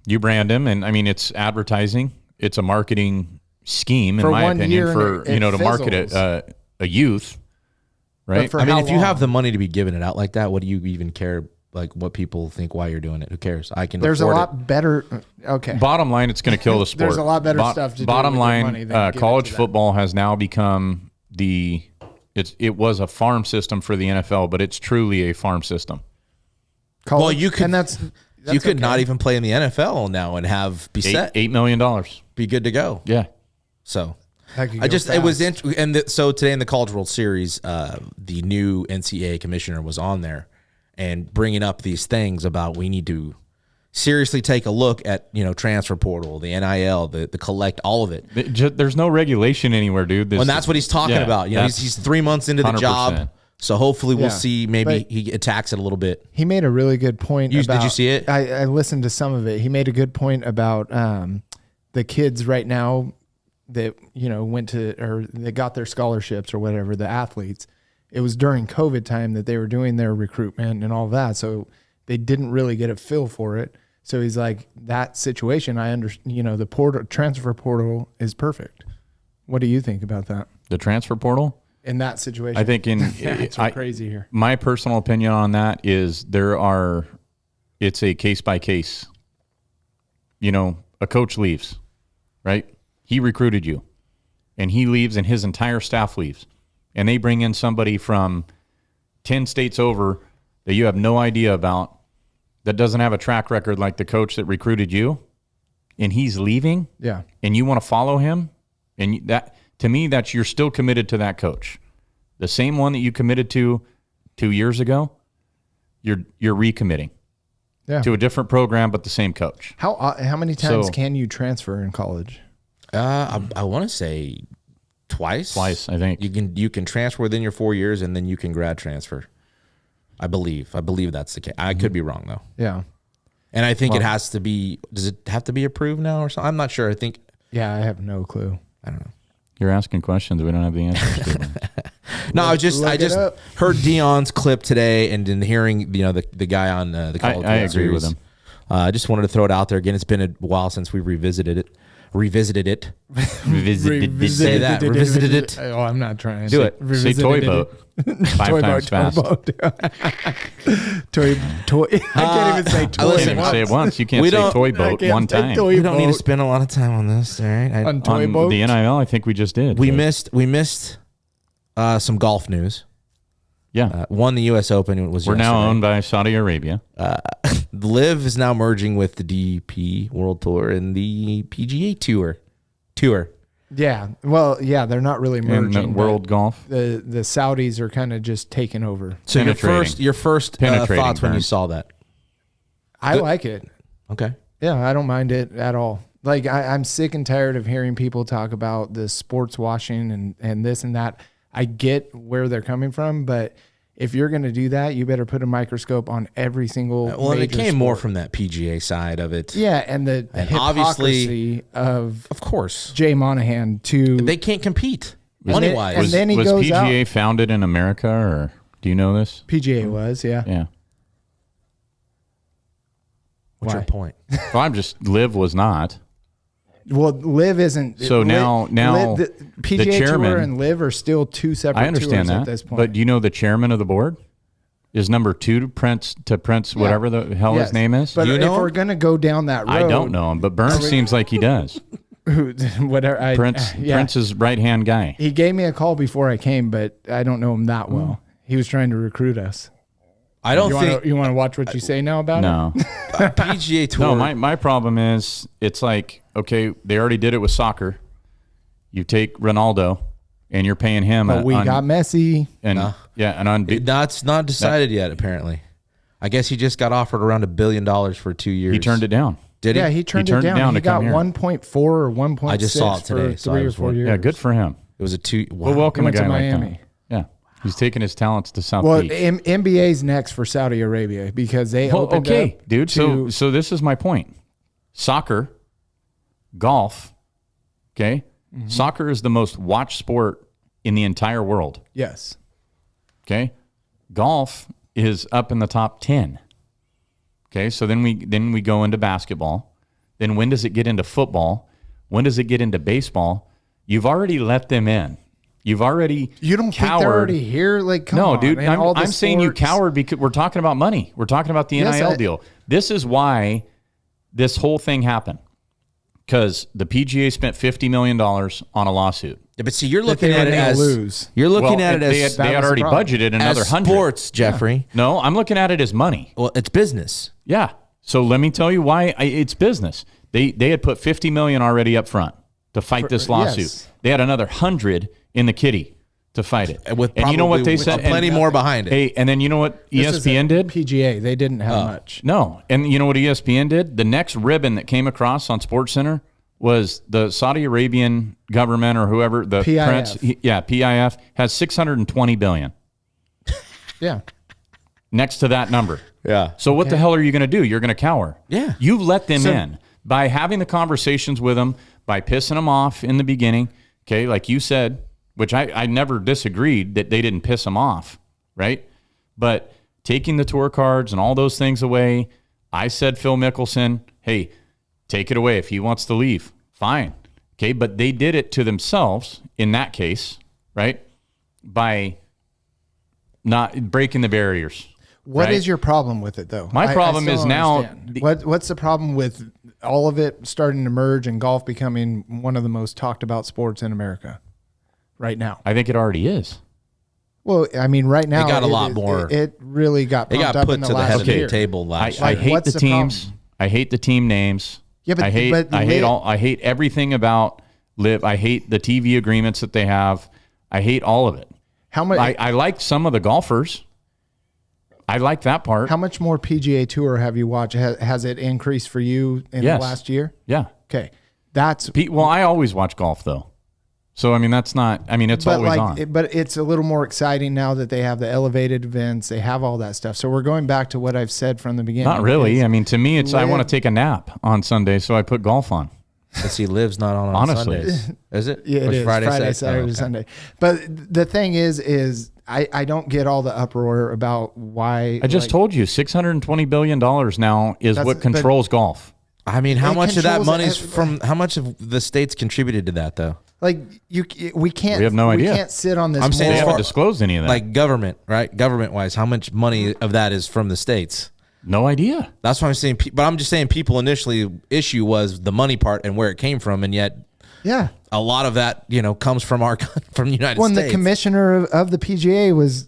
You brand him, and I mean, it's advertising. It's a marketing scheme, in For my 1 opinion, year, for and it to market fizzles. a youth, right? for I mean, how if you have long? the money to be giving it out like that, what do you even care? Like what people think why you're doing it? Who cares? I can. There's a afford lot better. Okay. Bottom line, it's going to kill the sport. There's a lot better stuff to do Bottom with your line, money than give it college to that. football has now become it was a farm system for the NFL, but it's truly a farm system. College, Well, you could. and that's you could okay. not even play in the NFL now and be set, $8 million. be good to go. Yeah. So That could I go just it was fast. so today in the College World Series, the new NCAA commissioner was on there and bringing up these things about we need to seriously take a look at transfer portal, the NIL, the collect, all of it. There's no regulation anywhere, dude. And that's what he's talking about. He's 3 months into the 100%. job, so hopefully we'll Yeah. see. Maybe But- he attacks it a little bit. He made a really good point. Did about, you see it? I listened to some of it. He made a good point about the kids right now that went to or they got their scholarships or whatever. The athletes. It was during COVID time that they were doing their recruitment and all that, so they didn't really get a feel for it. So he's like, that situation, I understand. The transfer portal is perfect. What do you think about that The transfer portal. in that situation? I think it's crazy here. My personal opinion on that is it's a case by case. A coach leaves, right? He recruited you, and he leaves, and his entire staff leaves, and they bring in somebody from 10 states over that you have no idea about, that doesn't have a track record like the coach that recruited you, and he's leaving, Yeah. and you want to follow him, and that, to me, that's you're still committed to that coach. The same one that you committed to 2 years ago, you're recommitting Yeah. to a different program, but the same coach. How many times So- can you transfer in college? I want to say twice. I think. You can transfer within your 4 years, and then you can grad transfer. I believe that's the case. I could be wrong though. Yeah. And I think it has to be. Does it have to be approved now or something? I'm not sure. I think Yeah, I have no clue. I don't know. You're asking questions we don't have the answers to. No, I just up. heard Dion's clip today, and in hearing the guy on the Call of Duty I agree series. with him. I just wanted to throw it out there again. It's been a while since we revisited it. Say that. Revisited it. Oh, I'm not trying. Do it. Say toy boat. 5 times fast. Toy. I can't even say toy. You can't even say it once. You can't We say don't- toy I boat can't one say time. toy We don't need to boat. spend a lot of time on this. All right. On toy On boat. the NIL, I think we just did. We but- missed some golf news. Yeah. Won the U.S. Open. It was We're now yesterday. owned by Saudi Arabia. The Live is now merging with the DP World Tour and the PGA Tour. Yeah. Well, yeah, they're not really And merging. but World Golf. The Saudis are kind of just taking over. So Penetrating. your first Penetrating, thoughts when you Vern. saw that? I like it. Okay. Yeah, I don't mind it at all. Like I'm sick and tired of hearing people talk about the sports washing and this and that. I get where they're coming from, but if you're going to do that, you better put a microscope on every single. Well, and it major came more sport. from that PGA side of it. Yeah, and the And hypocrisy of Of course. Jay Monahan to They can't compete And money-wise. then he was goes PGA founded in America, or do you know this? PGA was Yeah. What's your Why? point? Well, I'm just Live was not. Well, Live isn't. So now the PGA Tour chairman- and Live are still two separate I understand tours that. at this point. But do you know the chairman of the board is number 2 to Prince whatever the hell Yes. his name is? But You if know we're him? gonna go down that road, I don't know him, but Burns seems like he does. whatever. Prince's right hand guy. He gave me a call before I came, but I don't know him that well. He was trying to recruit us. I don't You think want to watch what you say now about it? No, PGA Tour. no. My problem is it's like, okay, they already did it with soccer. You take Ronaldo, and you're paying him. But we got Messi. and That's not decided yet. Apparently, I guess he just got offered around $1 billion for 2 years. he turned it down. Did he? Yeah, he turned it turned it down. down He to come got here. 1.4 or 1.6. I just saw it today, for so I 3 or was 4 wondering. years. Yeah, good for him. It was a 2. Wow. Well, welcome He a went to guy like Miami. that. Yeah, he's taking his talents to South Well, Beach. NBA's next for Saudi Arabia because they Well, opened okay, up dude. to- So this is my point. Soccer, golf. Okay, Mm-hmm. soccer is the most watched sport in the entire world. yes. Okay, golf is up in the top 10. Okay, so then we go into basketball. Then when does it get into football? When does it get into baseball? You've already let them in. You've already You don't think cowered. they're already here? Like, come No, on, dude, man. All the I'm saying you sports- coward because we're talking about money. We're talking about the Yes, NIL deal. This is why this whole thing happened. Because the PGA spent $50 million on a lawsuit. Yeah, but see, you're That looking they at were it gonna as lose. You're looking Well, at it they as had was the already problem. budgeted another as 100. sports, Jeffrey. No, I'm looking at it as money. Well, it's business. Yeah. So let me tell you why it's business. They had put $50 million already up front to fight this lawsuit. yes. They had another 100 in the kitty to fight it. And you know what they with said? plenty more behind it. Hey, and then you know what This is ESPN a did? PGA. They didn't have much. No. And you know what ESPN did? The next ribbon that came across on SportsCenter was the Saudi Arabian government or whoever, the PIF. prince, PIF has $620 billion Yeah. next to that number. Yeah. So what the hell are you going to do? You're going to cower. Yeah. You let them in by having the conversations with them, by pissing them off in the beginning. Okay, like you said, which I never disagreed that they didn't piss them off, right? But taking the tour cards and all those things away, I said Phil Mickelson, hey, take it away if he wants to leave. Fine. Okay, but they did it to themselves in that case, right? By not breaking the barriers. What is right? your problem with it, though? My problem still is don't now understand. What's the problem with all of it starting to merge and golf becoming one of the most talked about sports in America right now? I think it already is. Well, I mean, right now It got a lot more- It really got It pumped got up put in the to the last head of the year. table last I year. hate What's the the teams. problem? I hate the team names. Yeah, but- I hate but I hate lit- all I hate everything about Live. I hate the TV agreements that they have. I hate all of it. How much? I like some of the golfers. I like that part. How much more PGA Tour have you watched? Has it increased for you in Yes. the last year? Yeah. Okay, that's Well, I always watch golf though. So I mean, that's not. I mean, it's always on. But it's a little more exciting now that they have the elevated events. They have all that stuff. So we're going back to what I've said from the beginning. Not really. is I mean, to me, it's I want to live- take a nap on Sunday, so I put golf on. Let's see, Live's not on Honestly. Sundays. Is it? Yeah, Or it is Friday, Saturday, okay. Sunday. But the thing is I don't get all the uproar about why. I just told you, $620 billion now is That's- what controls golf. I mean, how It much of that controls money's it. from? How much of the states contributed to that, though? like we can't. We have no idea. We can't sit on this. I'm saying They as moral- far- haven't disclosed any of that. Like government, right? Government-wise, how much money of that is from the states? No idea. That's what I'm saying. But I'm just saying, people initially issue was the money part and where it came from, and yet yeah. a lot of that, comes from from the United When States. the commissioner of the PGA was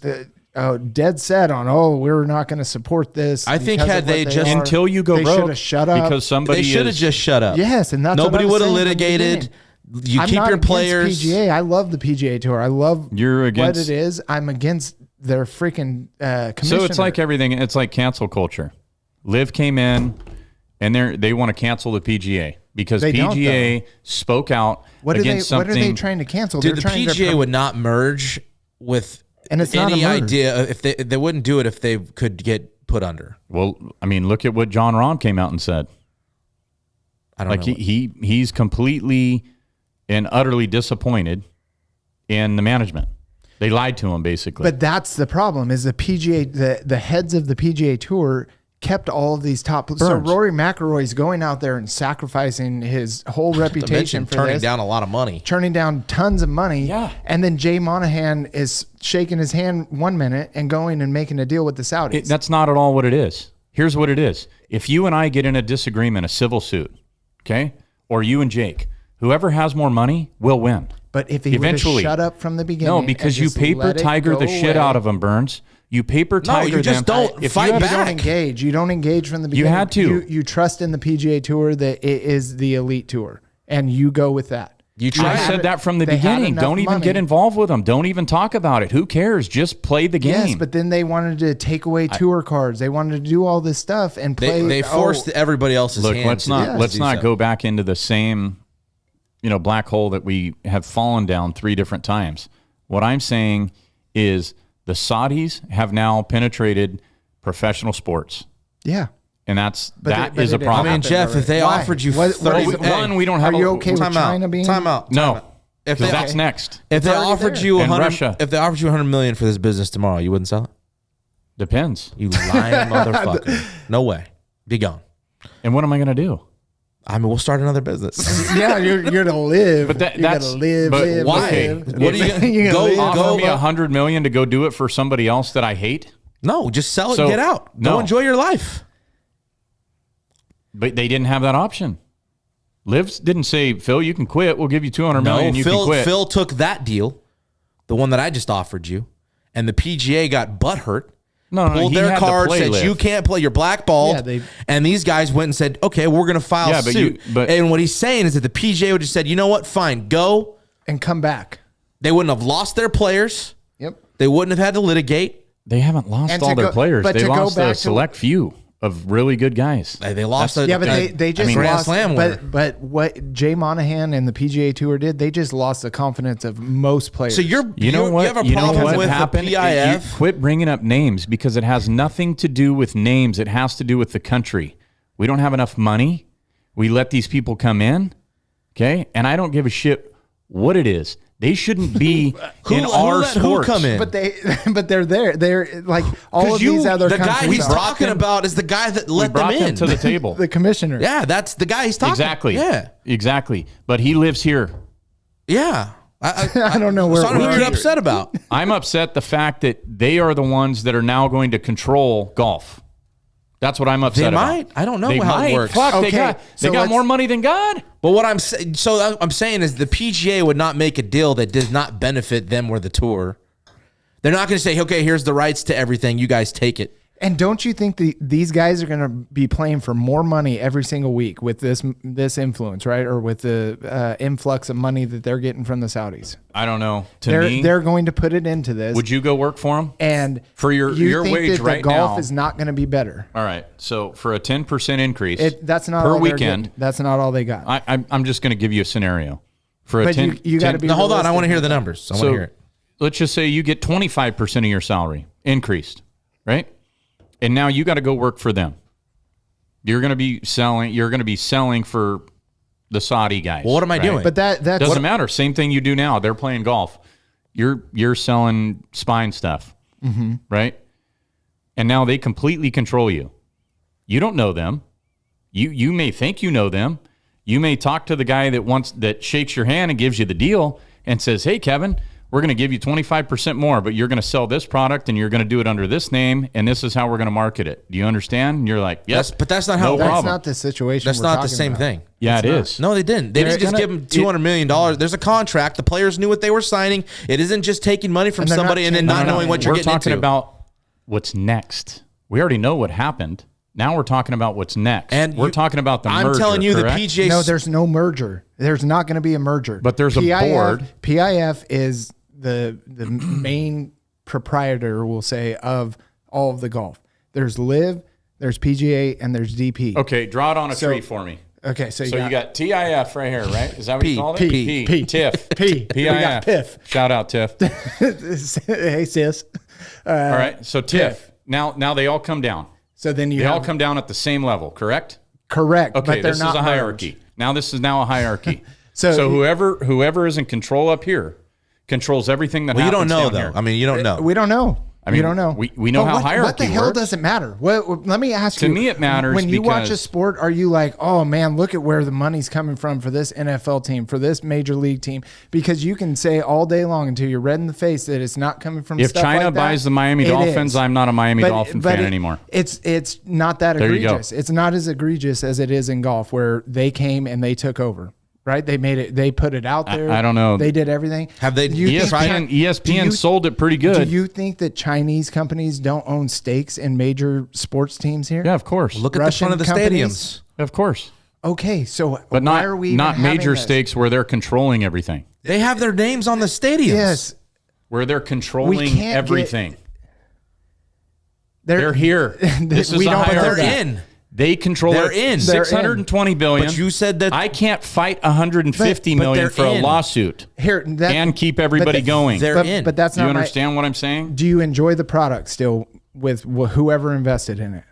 dead set on, we're not going to support this. I think because had of what they just- are. Until you go they broke, should have shut up. because somebody they should have is- just shut up. Yes, and that's nobody what I was would have saying from the litigated. beginning. You I'm keep not your against players. PGA. I love the PGA Tour. I love You're what against- it is. I'm against their freaking commissioner. So it's like everything. It's like cancel culture. Liv came in, and they want to cancel the PGA because They don't, PGA spoke out what are they? against What are something. they trying to cancel? Dude, They're the trying to PGA would not merge with And it's not any a merge. idea if they wouldn't do it if they could get put under. Well, I mean, look at what John Rahm came out and said. I don't Like know. he's completely and utterly disappointed in the management. They lied to him basically. But that's the problem. Is the PGA the heads of the PGA Tour kept all of these top. So Burns. Rory McIlroy's going out there and sacrificing his whole to reputation mention for turning this. down a lot of money. Turning down tons of money. Yeah. And then Jay Monahan is shaking his hand 1 minute and going and making a deal with the Saudis. That's not at all what it is. Here's what it is. If you and I get in a disagreement, a civil suit, okay, or you and Jake, whoever has more money will win. But if he would have Eventually. shut up from the beginning. No, and because you just paper let it tiger go the shit away. out of them, Burns. You paper tiger you just them. don't If fight you have- You don't back. engage. You don't engage from the beginning. had to. You trust in the PGA Tour that it is the elite tour, and you go with that. You I try. said that from the They had beginning. enough Don't even money. get involved with them. Don't even talk about it. Who cares? Just play the game. Yes, but then they wanted to take away tour cards. They wanted to do all this stuff and play. They forced everybody else's Look, hand. let's to not do let's not so. go back into the same, black hole that we have fallen down 3 different times. What I'm saying is the Saudis have now penetrated professional sports, Yeah. and that but is a it didn't problem. I mean, happen Jeff, if they Why? offered you What 30 is it? One, we don't have. Are you okay with time China out. being? Time out. No, Time out. If because they that's next. if they already offered there. you And 100, Russia. if they offered you 100 million for this business tomorrow, you wouldn't sell it. Depends. You lying motherfucker. No way. Be gone. And what am I going to do? I mean, we'll start another business. Yeah, you're gonna live. But you're that's gonna live. but live, why? live. What are you gonna You're go? live. Offer Go. me $100 million to go do it for somebody else that I hate. No, just sell it So, and get out. Go no. enjoy your life. But they didn't have that option. Livs didn't say, Phil, you can quit. We'll give you $200 million. No, You can quit. Phil took that deal, the one that I just offered you, and the PGA got butthurt. No, Pulled he their had to card, play said Liv. you can't play. You're blackballed. Yeah, and these guys went and said, okay, we're going to file Yeah, but suit. but- and what he's saying is that the PGA would have said, you know what, fine, go. and come back. They wouldn't have lost their players. Yep. They wouldn't have had to litigate. They haven't lost And all to their go- players. but They to go lost back a to- select few of really good guys. They lost. Yeah, but they just Grand lost. Slam winner. But what Jay Monahan and the PGA Tour did, they just lost the confidence of most players. So you You know have a what problem with happened? the PIF. You quit bringing up names because it has nothing to do with names. It has to do with the country. We don't have enough money. We let these people come in, okay? And I don't give a shit what it is. They shouldn't be in our let who sports. come in? but they're there. They're like all of these other the guy countries. he's are. talking about is the guy that We let them brought them in to the table. The commissioner. Yeah, that's the guy he's talking. Exactly. Yeah, Exactly. But he lives here. yeah. I don't know where. So I don't know what we're- you're upset about. I'm upset the fact that they are the ones that are now going to control golf. That's what I'm upset They about. might. I don't know They how it might. works. Fuck, Okay, they got so let's- more money than God. But what I'm saying is the PGA would not make a deal that did not benefit them or the tour. They're not going to say, okay, here's the rights to everything. You guys take it. And don't you think these guys are going to be playing for more money every single week with this influence, right? Or with the influx of money that they're getting from the Saudis? I don't know. To me, They're going to put it into this. would you go work for them? And For your think wage that right the golf now- is not going to be better. All right. So for a 10% increase That's not per all they're weekend, getting. That's not all they got. I'm just going to give you a scenario. for a But 10. you got to be. Now, hold on. I realistic. want to hear the numbers. I want to hear it. Let's just say you get 25% of your salary increased, right? And now you got to go work for them. You're going to be selling for the Saudi guys. Well, what am I doing? But that Doesn't matter. Same thing you do now. They're playing golf. You're selling spine stuff, right? And now they completely control you. You don't know them. You may think you know them. You may talk to the guy that shakes your hand and gives you the deal and says, "Hey, Kevin, we're going to give you 25% more, but you're going to sell this product and you're going to do it under this name, and this is how we're going to market it." Do you understand? And you're like, "Yes." But that's not how it that's works. not the situation. That's we're not the talking same about. thing. Yeah, it is. No, they didn't. They didn't just give him $200 million. There's a contract. The players knew what they were signing. It isn't just taking money from And they're not somebody and then changing- not knowing what you're We're getting talking into. about what's next. We already know what happened. Now we're talking about what's next. And we're talking about the merger. I'm telling you, correct? the PGA. No, there's no merger. There's not going to be a merger. But there's a board. PIF is the main proprietor, we'll say, of all of the golf. There's LIV, there's PGA, and there's DP. Okay, draw it on a tree for me. Okay, so So you got TIF right here, right? Is that what P, you call it? P, TIF. P. We got PIF. Shout out TIF. Hey, sis. All right, so TIF. Now they all come down. So then you They all have, come down at the same level, correct? correct. Okay, but they're this is not a merged. hierarchy. Now this is now a hierarchy. So- so whoever is in control up here controls everything that Well, you happens don't know down though. here. I mean, you don't know. We don't know. I mean, we don't know. we know But how what the hierarchy hell works. does it matter? Let me ask To you. me, it matters when you watch a because- sport. Are you like, oh man, look at where the money's coming from for this NFL team, for this major league team? Because you can say all day long until you're red in the face that it's not coming from. If stuff China like that. buys the Miami It Dolphins, is. I'm not a Miami Dolphin fan it- anymore. It's not that There you go. egregious. It's not as egregious as it is in golf, where they came and they took over. Right? They made it. They put it out there. I don't know. They did everything. Have they- Do you think ESPN, do ESPN you- sold it pretty good. Do you think that Chinese companies don't own stakes in major sports teams here? yeah, of course. Look at Russian the front of the companies? stadiums. Of course. Okay, so But why not are we not even having major this? stakes where they're controlling everything. They have their names on the stadiums. Yes, Where they're controlling can't get- everything. They're here. This is we a don't- But hierarchy. they're in. They control They're it. in. They're in. 620 billion. But you said that- I can't fight 150 But million they're for a in. lawsuit here that, and keep everybody but going. they're Do in. But that's you not understand what I'm saying? Do you enjoy the product still with whoever invested in it?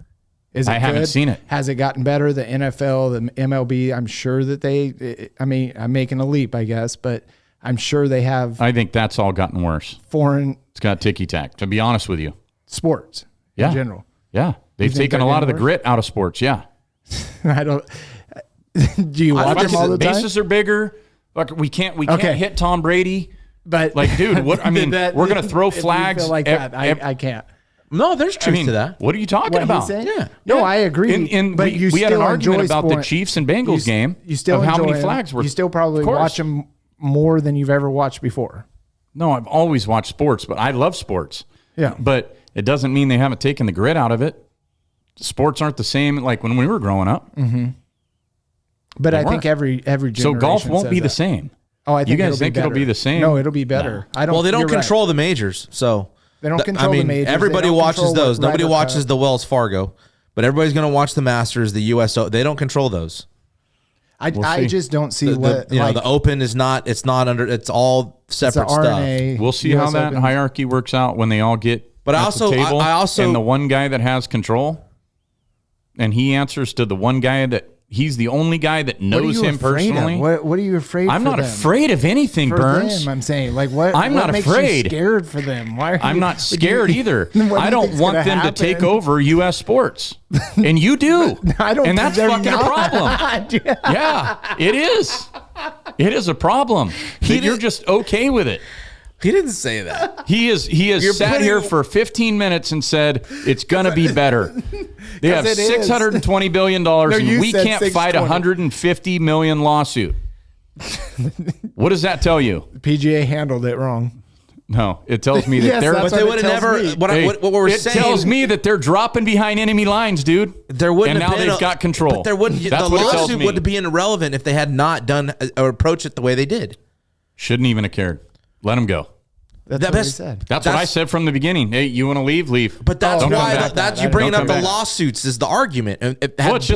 Is it I haven't good? seen it. Has it gotten better? The NFL, the MLB. I'm sure that they. I mean, I'm making a leap, I guess, but I'm sure they have I think that's all gotten worse. foreign It's got ticky tack. To be honest with you, sports Yeah. in general. yeah, they've think taken a they're lot of the getting grit out of sports. Yeah, I don't. Do you watch them all the time? bases are bigger. Like we can't Okay. hit Tom Brady. But Like, dude, what I mean, we're gonna throw if you flags. feel like that. I can't. No, there's I truth mean, to that. what are you talking What about? he's saying? Yeah. No, Yeah. I agree. And but we, you we had an still argument enjoy about the sport. Chiefs and Bengals game. You still of how enjoy many them. flags were. You still probably Of course. watch them more than you've ever watched before. No, I've always watched sports, but I love sports. Yeah. But it doesn't mean they haven't taken the grit out of it. Sports aren't the same like when we were growing up. But I weren't. think every generation. So golf won't says be the that. same. Oh, I think You guys it'll think it'll better. be the same? No, it'll be better. I don't. Well, they don't you're right. control the majors, so They don't th- control I mean, the majors. They everybody don't watches control what those. Nobody Ryder watches Cup. the Wells Fargo, but everybody's going to watch the Masters, the USO. They don't control those. I see. just don't see The, what you know, like, the Open is not. It's not under. It's all it's a separate stuff. RNA. We'll see US how that Open. hierarchy works out when they all get. But I at the also- table, I also- and the one guy that has control, and he answers to the one guy that he's the only guy that What are knows you him afraid of? personally. What are you afraid? I'm for not them? afraid of anything, for Burns. them. I'm saying like what? I'm what not makes afraid. You scared for them? Why? Are I'm you, not scared either. What do you I don't think's want gonna them to take happen? over U.S. sports, and you do. I don't. and think that's they're fucking a not. problem. Yeah, it is. It is a problem. That you're just okay with it. He didn't say that. He has You're sat putting- here for 15 minutes and said it's gonna be better. They have it is. $620 billion and you we said can't fight a 620. 150 million lawsuit. What does that tell you? PGA handled it wrong. No, it tells me that Yes, they're. that's But they what would it have tells never. me. What, Hey, what we're it saying tells me that they're dropping behind enemy lines, dude. there wouldn't and have now been they've a- got control. But there wouldn't. That's the what it tells lawsuit me. would be irrelevant if they had not done or approached it the way they did. Shouldn't even have cared. Let them go. That's That what he best- said. That's what I said from the beginning. Hey, you want to leave? Leave. But that's Don't come why back. that's you Don't bringing come up the back. lawsuits is the argument. And had, Well, it's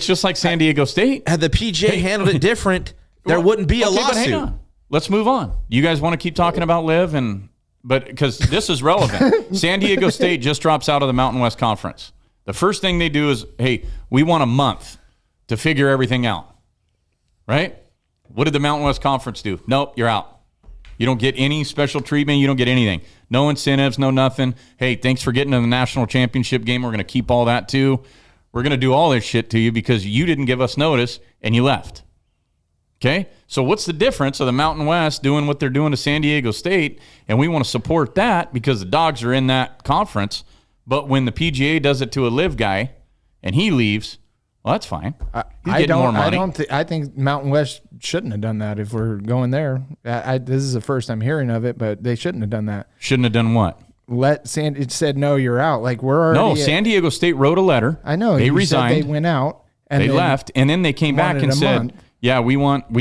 just like San Diego State. had the PGA handled it different, there wouldn't be a Okay, but hang lawsuit. on. let's move on. You guys want to keep talking about Liv but because this is relevant. San Diego State just drops out of the Mountain West Conference. The first thing they do is, hey, we want a month to figure everything out. Right? What did the Mountain West Conference do? Nope, you're out. You don't get any special treatment. You don't get anything. No incentives, no nothing. Hey, thanks for getting to the national championship game. We're going to keep all that too. We're going to do all this shit to you because you didn't give us notice and you left. Okay? So what's the difference of the Mountain West doing what they're doing to San Diego State, and we want to support that because the Dogs are in that conference, but when the PGA does it to a Liv guy and he leaves, well, that's fine. He's getting more money. I think Mountain West shouldn't have done that if we're going there. This is the first I'm hearing of it, but they shouldn't have done that. Shouldn't have done what? It said, no, you're out. Like, we're already. No, San Diego State wrote a letter. I know. They resigned. They went out. And they left, and then they came back and said, yeah, we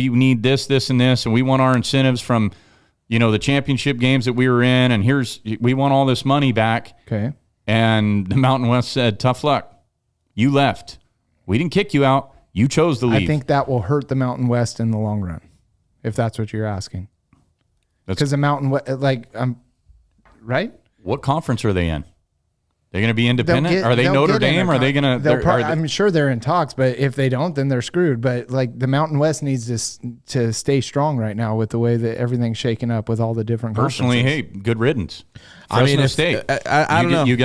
need this, and this, and we want our incentives from, the championship games that we were in, and we want all this money back. Okay. And the Mountain West said, tough luck. You left. We didn't kick you out. You chose to leave. I think that will hurt the Mountain West in the long run, if that's what you're asking. Because the Mountain West, right? What conference are they in? They're going to be independent? Are they Notre Dame? Are they going to? I'm sure they're in talks, but if they don't, then they're screwed. But the Mountain West needs to stay strong right now with the way that everything's shaken up with all the different. Personally, hey, good riddance. I mean, State. I don't know. You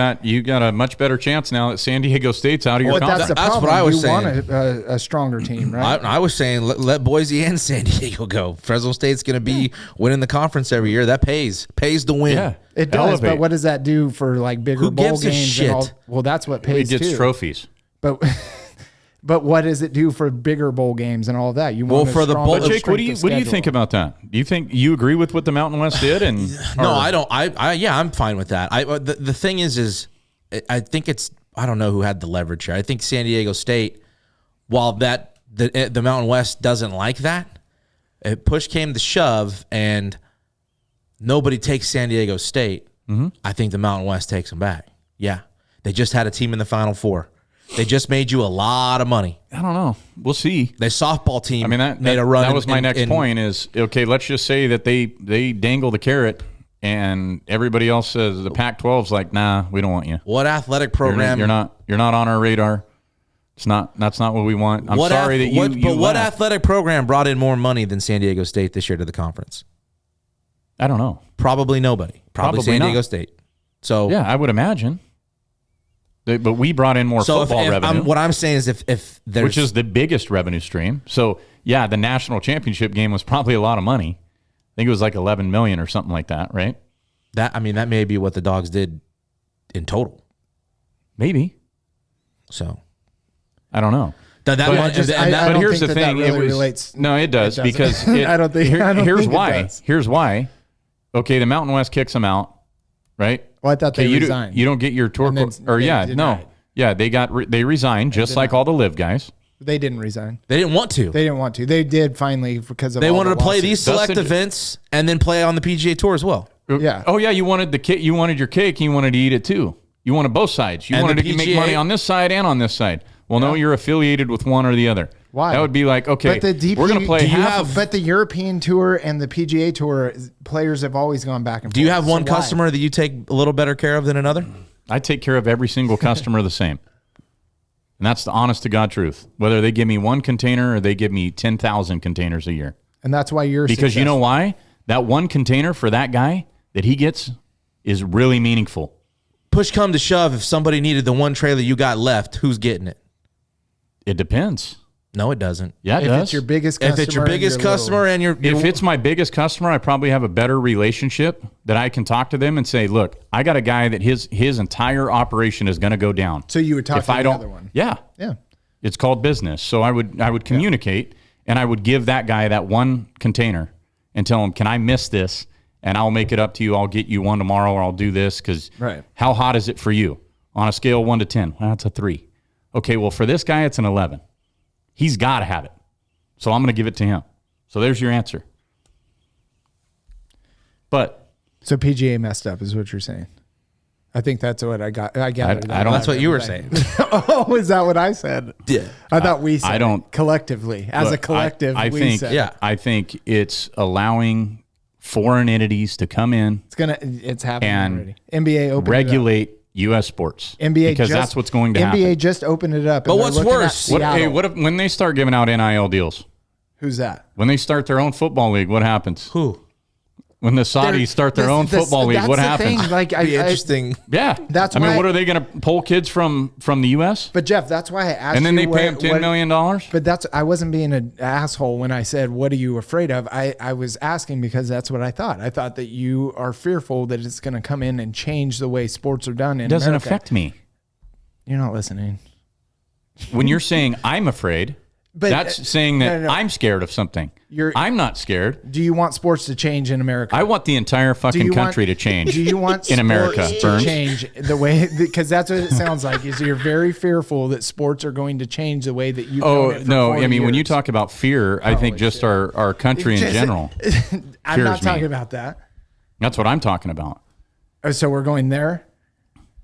got a much better chance now that San Diego State's out of your conference. That's what I was saying. Want a stronger team, right? I was saying let Boise and San Diego go. Fresno State's going to be winning the conference every year. That pays to win. Yeah, it does. Elevate. But what does that do for bigger Who bowl gives a games? shit? And all? Well, that's what pays He gets too. trophies. But what does it do for bigger bowl games and all of that? You want for the bowl. But Jake, what do you think about that? Do you think you agree with what the Mountain West did? And No, I don't. I'm fine with that. The thing is I think I don't know who had the leverage here. I think San Diego State, while the Mountain West doesn't like that, push came to shove and nobody takes San Diego State. Mm-hmm. I think the Mountain West takes them back. Yeah, they just had a team in the Final Four. They just made you a lot of money. I don't know. We'll see. The softball team made a run. That was my next point is, okay, let's just say that they dangle the carrot and everybody else says the Pac-12's like, nah, we don't want you. What athletic program? You're not on our radar. That's not what we want. I'm sorry that you But what left. athletic program brought in more money than San Diego State this year to the conference? I don't know. Probably nobody. Probably San Diego State. So yeah, I would imagine. But we brought in more football revenue. What I'm saying is if there's... Which is the biggest revenue stream. So, yeah, the national championship game was probably a lot of money. I think it was like $11 million or something like that, right? That may be what the Dogs did in total. Maybe. So. I don't know. But here's the thing. It does because I don't think here's it why. does. Here's why. Okay, the Mountain West kicks them out, right? Well, I thought they resigned. You don't get your tour. They resigned just like all the Liv guys. They didn't resign. They didn't want to. They did finally because of they all wanted the to play these lawsuits. select events and then play on the PGA Tour as well. Yeah. Oh yeah, you wanted the cake. You wanted your cake. And you wanted to eat it too. You wanted both sides. You wanted to make money on this side and on this side. Well, no, you're affiliated with one or the other. Why? That would be like, okay, we're going to play But the European Tour and the PGA Tour players have always gone back and forth. Do you have one customer that you take a little better care of than another? I take care of every single customer the same. And that's the honest to God truth. Whether they give me one container or they give me 10,000 containers a year. And that's why you're Because successful. you know why? That one container for that guy that he gets is really meaningful. Push come to shove, if somebody needed the one trailer you got left, who's getting it? It depends. No, it doesn't. Yeah, it If does. it's your biggest customer. If it's your biggest customer and you're If it's my biggest customer, I probably have a better relationship that I can talk to them and say, look, I got a guy that his entire operation is going to go down. So you would talk to the other one. Yeah. Yeah. It's called business. So I would communicate and I would give that guy that one container and tell him, can I miss this? And I'll make it up to you. I'll get you one tomorrow or I'll do this because how hot is it for you? On a scale of 1 to 10, well, that's a 3. Okay, well, for this guy, it's an 11. He's got to have it. So I'm going to give it to him. So there's your answer. But So PGA messed up is what you're saying. I think that's what I got. I gathered. I don't- That's what you were saying. Oh, is that what I said? Yeah. I thought we said I don't- it collectively. As a Look, collective, I we think said Yeah. I think it's allowing foreign entities to come in it's happening and already. NBA opened regulate U.S. sports. NBA because just, that's what's going to NBA happen. just opened it up. But and they're what's looking at worse? What, Seattle. hey, what if when they start giving out NIL deals? Who's that? When they start their own football league, what happens? Who? When the Saudis start their own football league, that's what the happens? thing, Like, Be interesting. Yeah, That's I mean, why- what are they going to pull kids from the U.S. But Jeff, that's why I asked. and then you they pay them $10 million? But I wasn't being an asshole when I said, "What are you afraid of?" I was asking because that's what I thought. I thought that you are fearful that it's going to come in and change the way sports are done in It doesn't America. affect me. You're not listening. When you're saying I'm afraid, But, that's saying that no. I'm scared of something. You're- I'm not scared. Do you want sports to change in America? I want the entire Do fucking you country want- to change. Do you want in America, sports to Burns? change the way? Because that's what it sounds like. Is you're very fearful that sports are going to change the way that you. Oh no! I mean, when you talk about fear, I think just our country in Just- general. I'm not fears me. talking about that. That's what I'm talking about. Oh, so we're going there.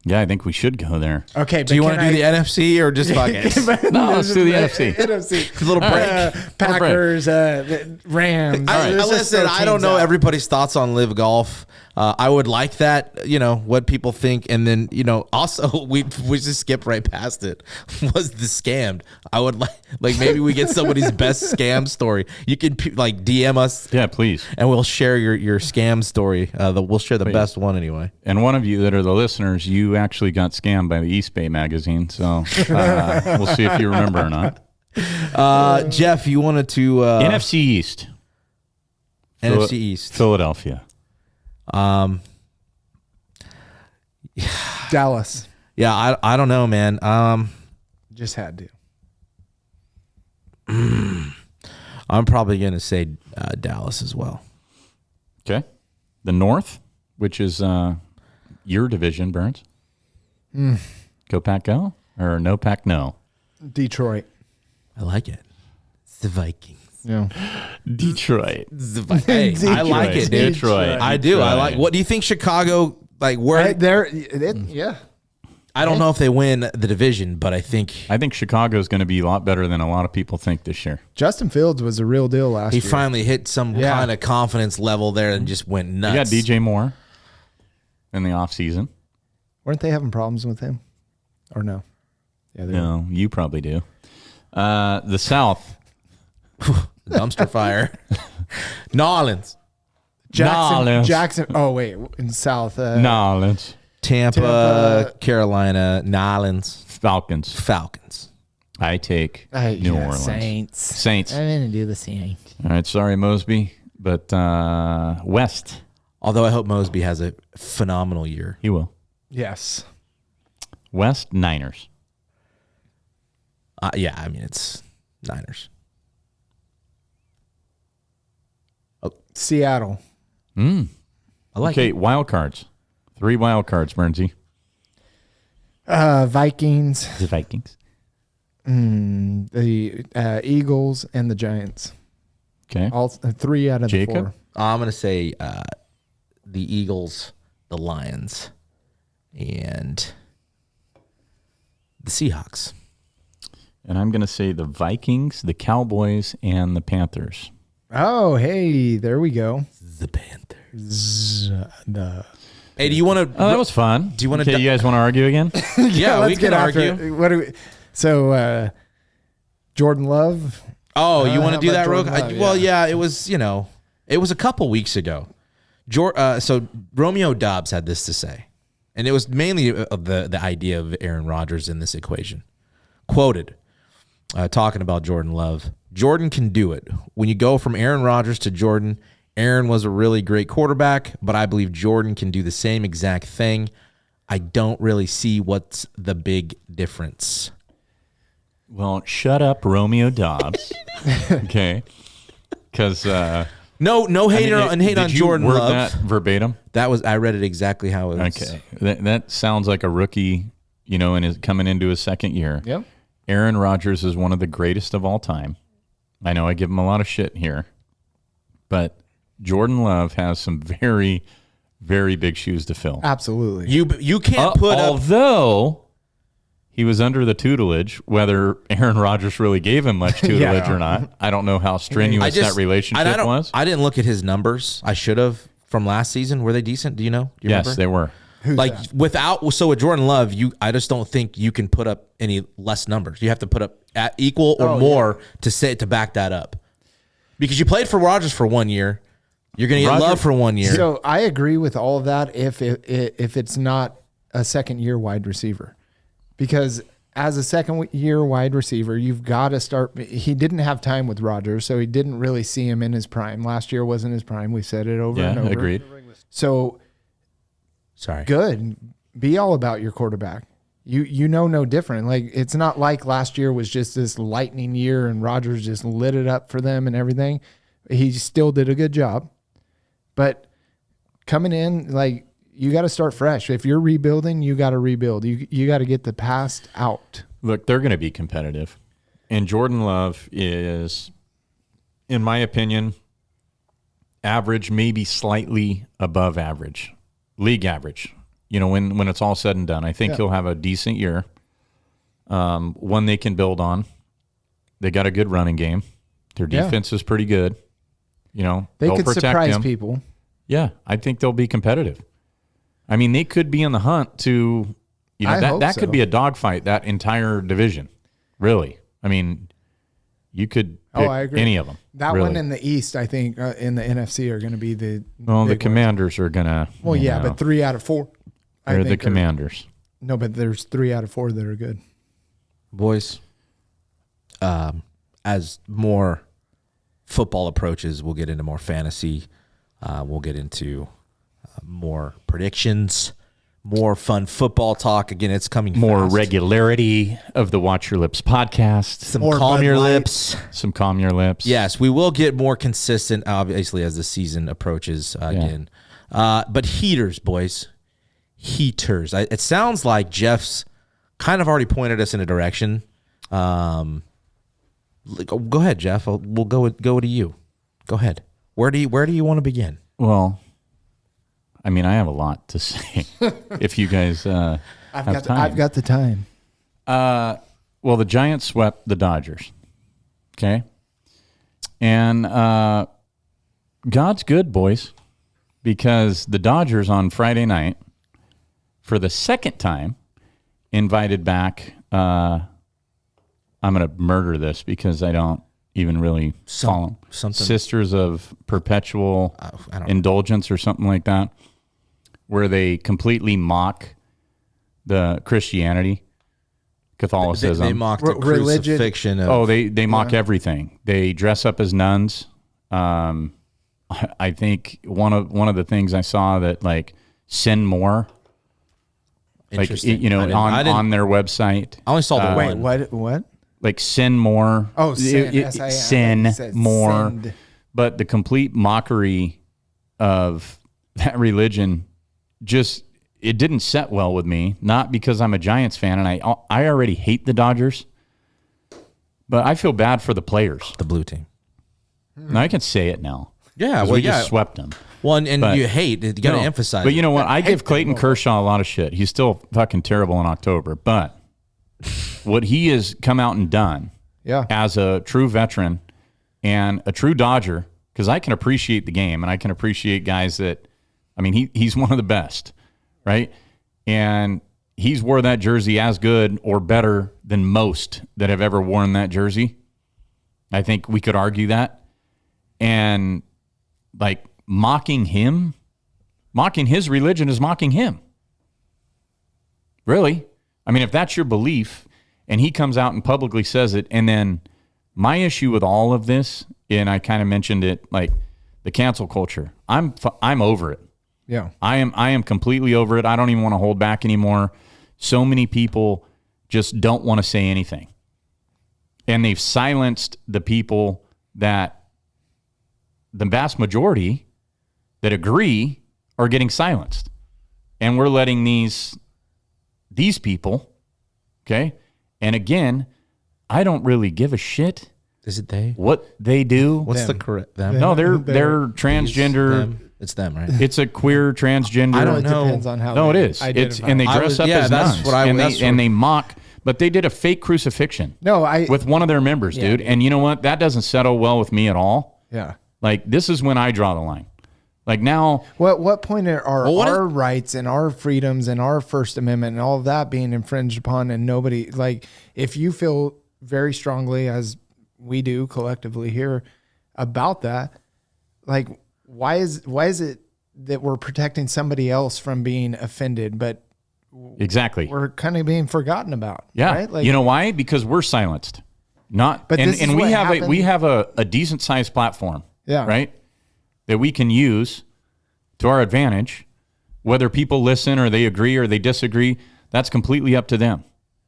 Yeah, I think we should go there. Okay, Do you want to do the NFC or just fuck it? No, let's do the NFC. NFC. Little break. Packers, the Rams. I Let's just listen, throw I don't teams know out. everybody's thoughts on live golf. I would like that, what people think. And then, also we just skipped right past it was the scammed. I would like maybe we get somebody's best scam story. You can DM us Yeah, please. and we'll share your scam story. We'll share the best one anyway. And one of you that are the listeners, you actually got scammed by the East Bay magazine. So we'll see if you remember or not. Jeff, you wanted to NFC East. NFC East. Philadelphia. Dallas. Yeah, I don't know, man. Just had to. I'm probably gonna say Dallas as well. Okay. The North, which is your division, Burns. Go Pack Go or no Pack No? Detroit. I like it. It's the Vikings. Yeah. Detroit. Hey, I like it, dude. Detroit. I do. I like. What do you think Chicago where? Yeah. I don't know if they win the division, but I think I think Chicago's going to be a lot better than a lot of people think this year. Justin Fields was a real deal last he year. finally hit some Yeah. kind of confidence level there and just went You nuts. got DJ Moore in the offseason. Weren't they having problems with him? Or no? Yeah, they were. No, you probably do. The South. Dumpster fire. Nolans, Nolans. Jackson. Oh wait, in South. Nolans. Tampa, Carolina, Nolans, Falcons. Falcons. I take New Orleans. Saints. I'm gonna do the Saints. All right, sorry, Mosby. But West, Although I hope Mosby has a phenomenal year. he will. Yes. West, Niners. Yeah, I mean it's Niners. Seattle. I like Okay, it. wild cards. 3 wild cards, Burnsy. Vikings. The Vikings. The Eagles and the Giants. Okay. All 3 out of Jacob? the 4. I'm gonna say the Eagles, the Lions, and the Seahawks. And I'm going to say the Vikings, the Cowboys, and the Panthers. Oh, hey, there we go. The Panthers. The Hey, do you want to? Oh, that was fun. Do you wanna Okay, di- you guys want to argue again? yeah, we let's can get after argue. it. What do we? So, Jordan Love. Oh, you want how to do about that, Rogue? Jordan Love? Well, yeah, it was. It was a couple weeks ago. So Romeo Dobbs had this to say, and it was mainly the idea of Aaron Rodgers in this equation. Quoted, talking about Jordan Love. Jordan can do it. When you go from Aaron Rodgers to Jordan, Aaron was a really great quarterback, but I believe Jordan can do the same exact thing. I don't really see what's the big difference. Well, shut up, Romeo Dobbs. Okay. Because No hate on did you Jordan word Love. that verbatim? That was I read it exactly how it was. Okay. That sounds like a rookie, and is coming into his second year. Yep. Aaron Rodgers is one of the greatest of all time. I know I give him a lot of shit here, but Jordan Love has some very, very big shoes to fill. Absolutely. You can't put up. Although he was under the tutelage, whether Aaron Rodgers really gave him much tutelage or not, I don't know how strenuous that relationship was. I didn't look at his numbers. I should have from last season. Were they decent? Do you know? Do you Yes, remember? they were. With Jordan Love, I just don't think you can put up any less numbers. You have to put up at equal or more to back that up. Because you played for Rodgers for 1 year, you're going to get Love for 1 year. So I agree with all of that if it's not a second-year wide receiver. Because as a second-year wide receiver, you've got to start. He didn't have time with Rodgers, so he didn't really see him in his prime. Last year wasn't his prime. We said it over and over. Agreed. So good. Be all about your quarterback. You know no different. Like, it's not like last year was just this lightning year and Rodgers just lit it up for them and everything. He still did a good job. But coming in, like, you got to start fresh. If you're rebuilding, you got to rebuild. You got to get the past out. Look, they're going to be competitive. And Jordan Love is, in my opinion, average, maybe slightly above average, league average. You know, when it's all said and done, I think he'll have a decent year, one they can build on. They got a good running game. Their defense is pretty good. You know, They they'll could protect surprise him. people. Yeah, I think they'll be competitive. I mean, they could be in the hunt to, you know, I hope that so. could be a dogfight, that entire division. Really. I mean, you could pick I agree. any of them. That really. one in the East, I think, in the NFC are going to be the Well, the big ones. Commanders are going to. Well, yeah, but 3 out of 4. I They're the think Commanders. No, but there's 3 out of 4 that are good. Boys, as more football approaches, we'll get into more fantasy. We'll get into more predictions, more fun football talk. Again, it's coming More fast. regularity of the Watch Your Lips podcast. Some More calm Bud your Light. lips. Some calm your lips. Yes, we will get more consistent, obviously, as the season approaches again. But heaters, boys. Heaters. It sounds like Jeff's kind of already pointed us in a direction. Go ahead, Jeff. We'll go to you. Go ahead. Where do you want to begin? Well, I mean, I have a lot to say. If you guys have time. I've got the time. Well, the Giants swept the Dodgers. Okay. And God's good, boys, because the Dodgers on Friday night, for the second time, invited back. I'm going to murder this because I don't even really follow them. Something. Sisters of Perpetual I don't know. Indulgence or something like that, where they completely mock the Christianity, Catholicism. They mocked the Religion. crucifixion. They mock everything. They dress up as nuns. I think one of the things I saw that, like, sin more, like, Interesting. you know, I didn't- on their website, I only saw the Wait, one. what? like sin more. Oh, sin. Sin S-I-N. It more. said But the complete mockery of that religion just, it didn't set well with me. Not because I'm a Giants fan and I already hate the Dodgers, but I feel bad for the players. The blue team. Now I can say it now. Yeah, 'Cause well, we just swept them. One, and But- you hate. You got to No, emphasize. But you know what? I give hate Clayton them. Kershaw a lot of shit. He's still fucking terrible in October. But what he has come out and done Yeah. as a true veteran and a true Dodger, because I can appreciate the game and I can appreciate guys that, I mean, he's one of the best, right? And he's wore that jersey as good or better than most that have ever worn that jersey. I think we could argue that. And like mocking him, mocking his religion is mocking him. Really? I mean, if that's your belief and he comes out and publicly says it, and then my issue with all of this, and I kind of mentioned it, like the cancel culture, I'm over it. Yeah. I am completely over it. I don't even want to hold back anymore. So many people just don't want to say anything. And they've silenced the people that the vast majority that agree are getting silenced. And we're letting these people, okay? And again, I don't really give a shit is it they? what they do. What's Them. the correct them? No, they're transgender. It's them, right? It's a queer transgender. I don't It know. depends on how. No, it they is. It's identify. and they I dress was- up yeah, as that's nuns, what I- and that's they and they mock. But they did a fake crucifixion. No, with one of their members, dude. And you know what? That doesn't settle well with me at all. Yeah. Like this is when I draw the line. Like now, What point are Well, what our rights and our freedoms and our First Amendment and all of that being infringed upon, and nobody, like, if you feel very strongly, as we do collectively here, about that, like, why is it that we're protecting somebody else from being offended, but exactly. we're kind of being forgotten about? Yeah. Right? Like, You know why? Because we're silenced. Not But and, this is and we what have happened- we have a decent sized platform. Yeah. Right? That we can use to our advantage. Whether people listen or they agree or they disagree, that's completely up to them.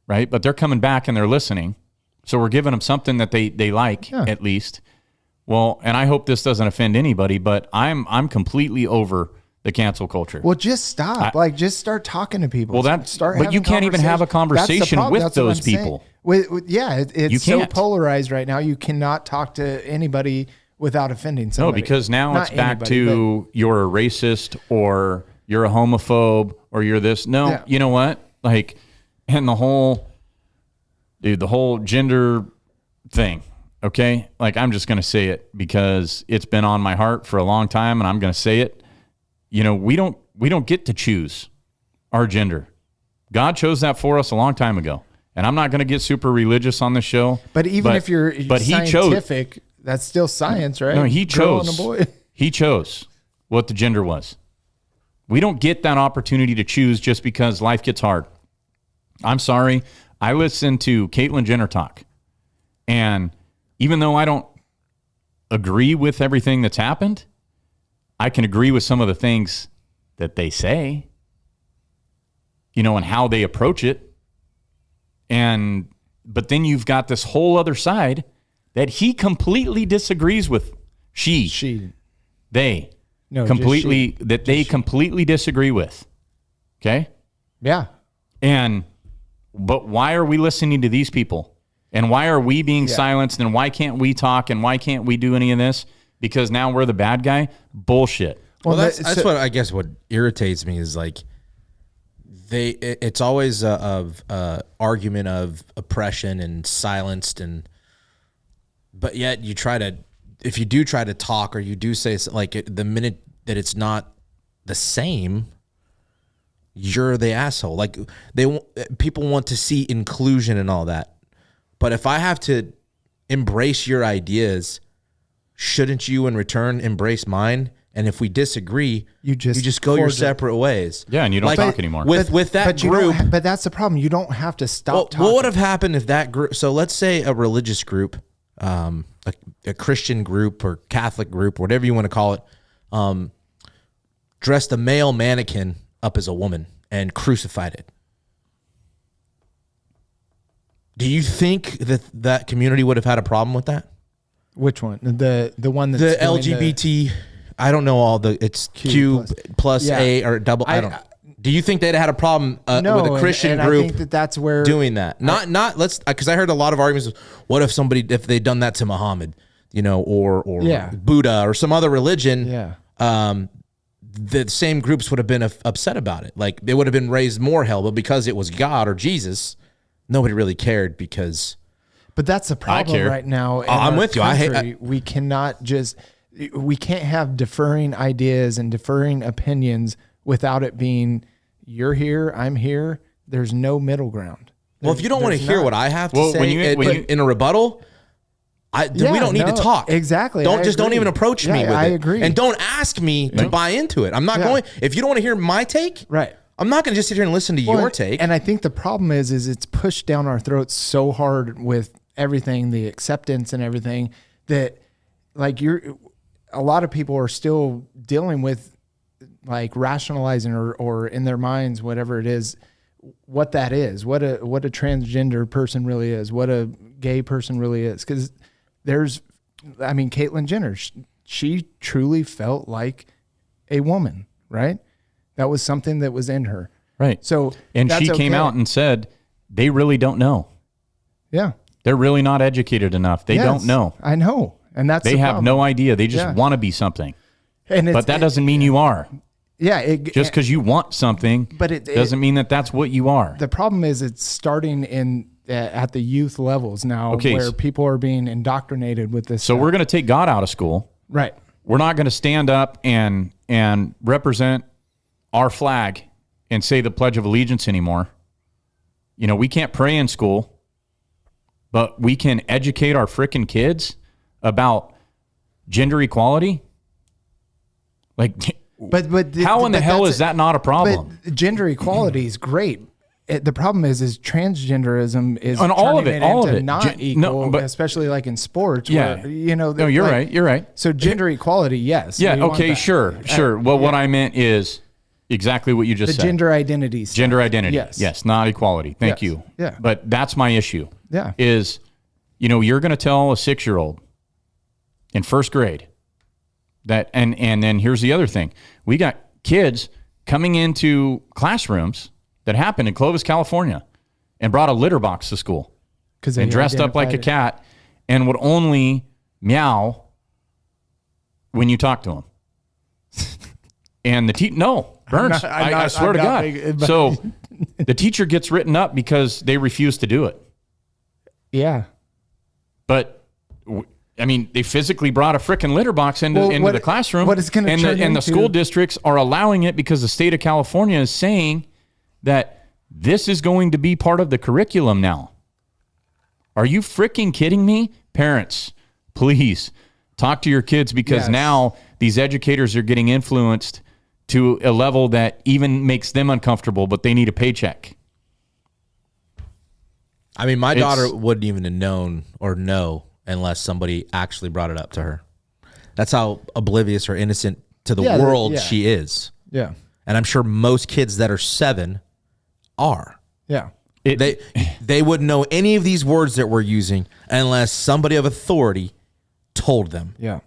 Right? But they're coming back and they're listening. So we're giving them something that they like at least. Well, and I hope this doesn't offend anybody, but I'm completely over the cancel culture. well, just stop. Just start talking to people. Well, that- start. but having you can't even have a conversation. That's the conversation problem. with That's what those I'm saying. people. It's You so can't. polarized right now. You cannot talk to anybody without offending No, somebody. because now Not it's back anybody, to you're a racist or you're a homophobe or you're this. No, Yeah. you know what? Like, and the whole gender thing. Okay, like I'm just gonna say it because it's been on my heart for a long time, and I'm gonna say it. You know, we don't get to choose our gender. God chose that for us a long time ago, and I'm not gonna get super religious on the show. but even if you're but he chose. scientific, that's still science, right? No, he Girl and chose. a boy. He chose what the gender was. We don't get that opportunity to choose just because life gets hard. I'm sorry. I listen to Caitlyn Jenner talk. And even though I don't agree with everything that's happened, I can agree with some of the things that they say, you know, and how they approach it. But then you've got this whole other side that he completely disagrees with. They No, completely just that they completely disagree with. Okay? Yeah. But why are we listening to these people? And why are we being silenced? And why can't we talk? And why can't we do any of this? Because now we're the bad guy? Bullshit. Well, that's what I guess what irritates me is like it's always a argument of oppression and silenced, but yet if you do try to talk or you do say like the minute that it's not the same, you're the asshole. Like people want to see inclusion and all that, but if I have to embrace your ideas, shouldn't you in return embrace mine? And if we disagree, you just go your separate ways. Yeah, and you don't talk anymore. With that group. But that's the problem. You don't have to stop talking. What would have happened if that group? So let's say a religious group, a Christian group or Catholic group, whatever you want to call it, dressed a male mannequin up as a woman and crucified it. Do you think that community would have had a problem with that? Which one? The one that's The doing LGBT. I don't know all the. It's Q plus Yeah. A or double. I don't. Do you think they'd had a problem with a Christian and group? I think that's where doing that. Not let's because I heard a lot of arguments. What if they'd done that to Muhammad, you know, or Buddha or some other religion? Yeah. The same groups would have been upset about it. Like they would have been raised more hell, but because it was God or Jesus, nobody really cared because. But that's the problem care. right now. in I'm our with you. country. We cannot we can't have differing ideas and differing opinions without it being you're here, I'm here. There's no middle ground. Well, if you don't want to hear what I have to say when in a rebuttal, we don't need to talk. Exactly. Don't agree. even approach me with I it. agree. And don't ask me to buy into it. I'm not going. If you don't want to hear my take, Right. I'm not going to just sit here and listen to your take. And I think the problem is it's pushed down our throats so hard with everything, the acceptance and everything, that like a lot of people are still dealing with like rationalizing or in their minds, whatever it is, what that is, what a transgender person really is, what a gay person really is. Cause Caitlyn Jenner, she truly felt like a woman, right? That was something that was in her. Right. So, and she came out and said, they really don't know. Yeah. They're really not educated enough. They don't know. I know. And that's They the have problem. no idea. They just want to be something. And but that doesn't mean you are. Just because you want something, but it doesn't mean that that's what you are. The problem is it's starting at the youth levels now, Okay, where people are being indoctrinated with this. So we're going to take God out of school. Right. We're not going to stand up and represent our flag and say the Pledge of Allegiance anymore. You know, we can't pray in school, but we can educate our frickin' kids about gender equality. Like, but how in the hell is that not a problem? But gender equality is great. The problem is transgenderism is on all of turning it, all of into it. not equal, No, but- especially like in sports. Yeah. Where, you know. No, you're right. You're right. So gender equality, yes. Yeah. we want Okay. that. Sure. Well, what I meant is exactly what you just The said. gender identity. stuff. Gender identity. Yes. Not equality. Thank Yes. you. Yeah. But that's my issue. Yeah. Is, you know, you're going to tell a 6-year-old in first grade that, and then here's the other thing. We got kids coming into classrooms that happened in Clovis, California, and brought a litter box to school and dressed up like a cat and would only meow when you talk to him. And the Burns, I swear to God. So the teacher gets written up because they refuse to do it. Yeah. But I mean, they physically brought a frickin' litter box into the classroom. What it's going to turn and the into- school districts are allowing it because the state of California is saying that this is going to be part of the curriculum now. Are you fricking kidding me? Parents, please talk to your kids because Yes. now these educators are getting influenced to a level that even makes them uncomfortable, but they need a paycheck. I mean, my daughter wouldn't even have known or know unless somebody actually brought it up to her. That's how oblivious or innocent to the Yeah, world yeah. she is. Yeah. And I'm sure most kids that are 7 are. Yeah. They wouldn't know any of these words that we're using unless somebody of authority told them. Yeah.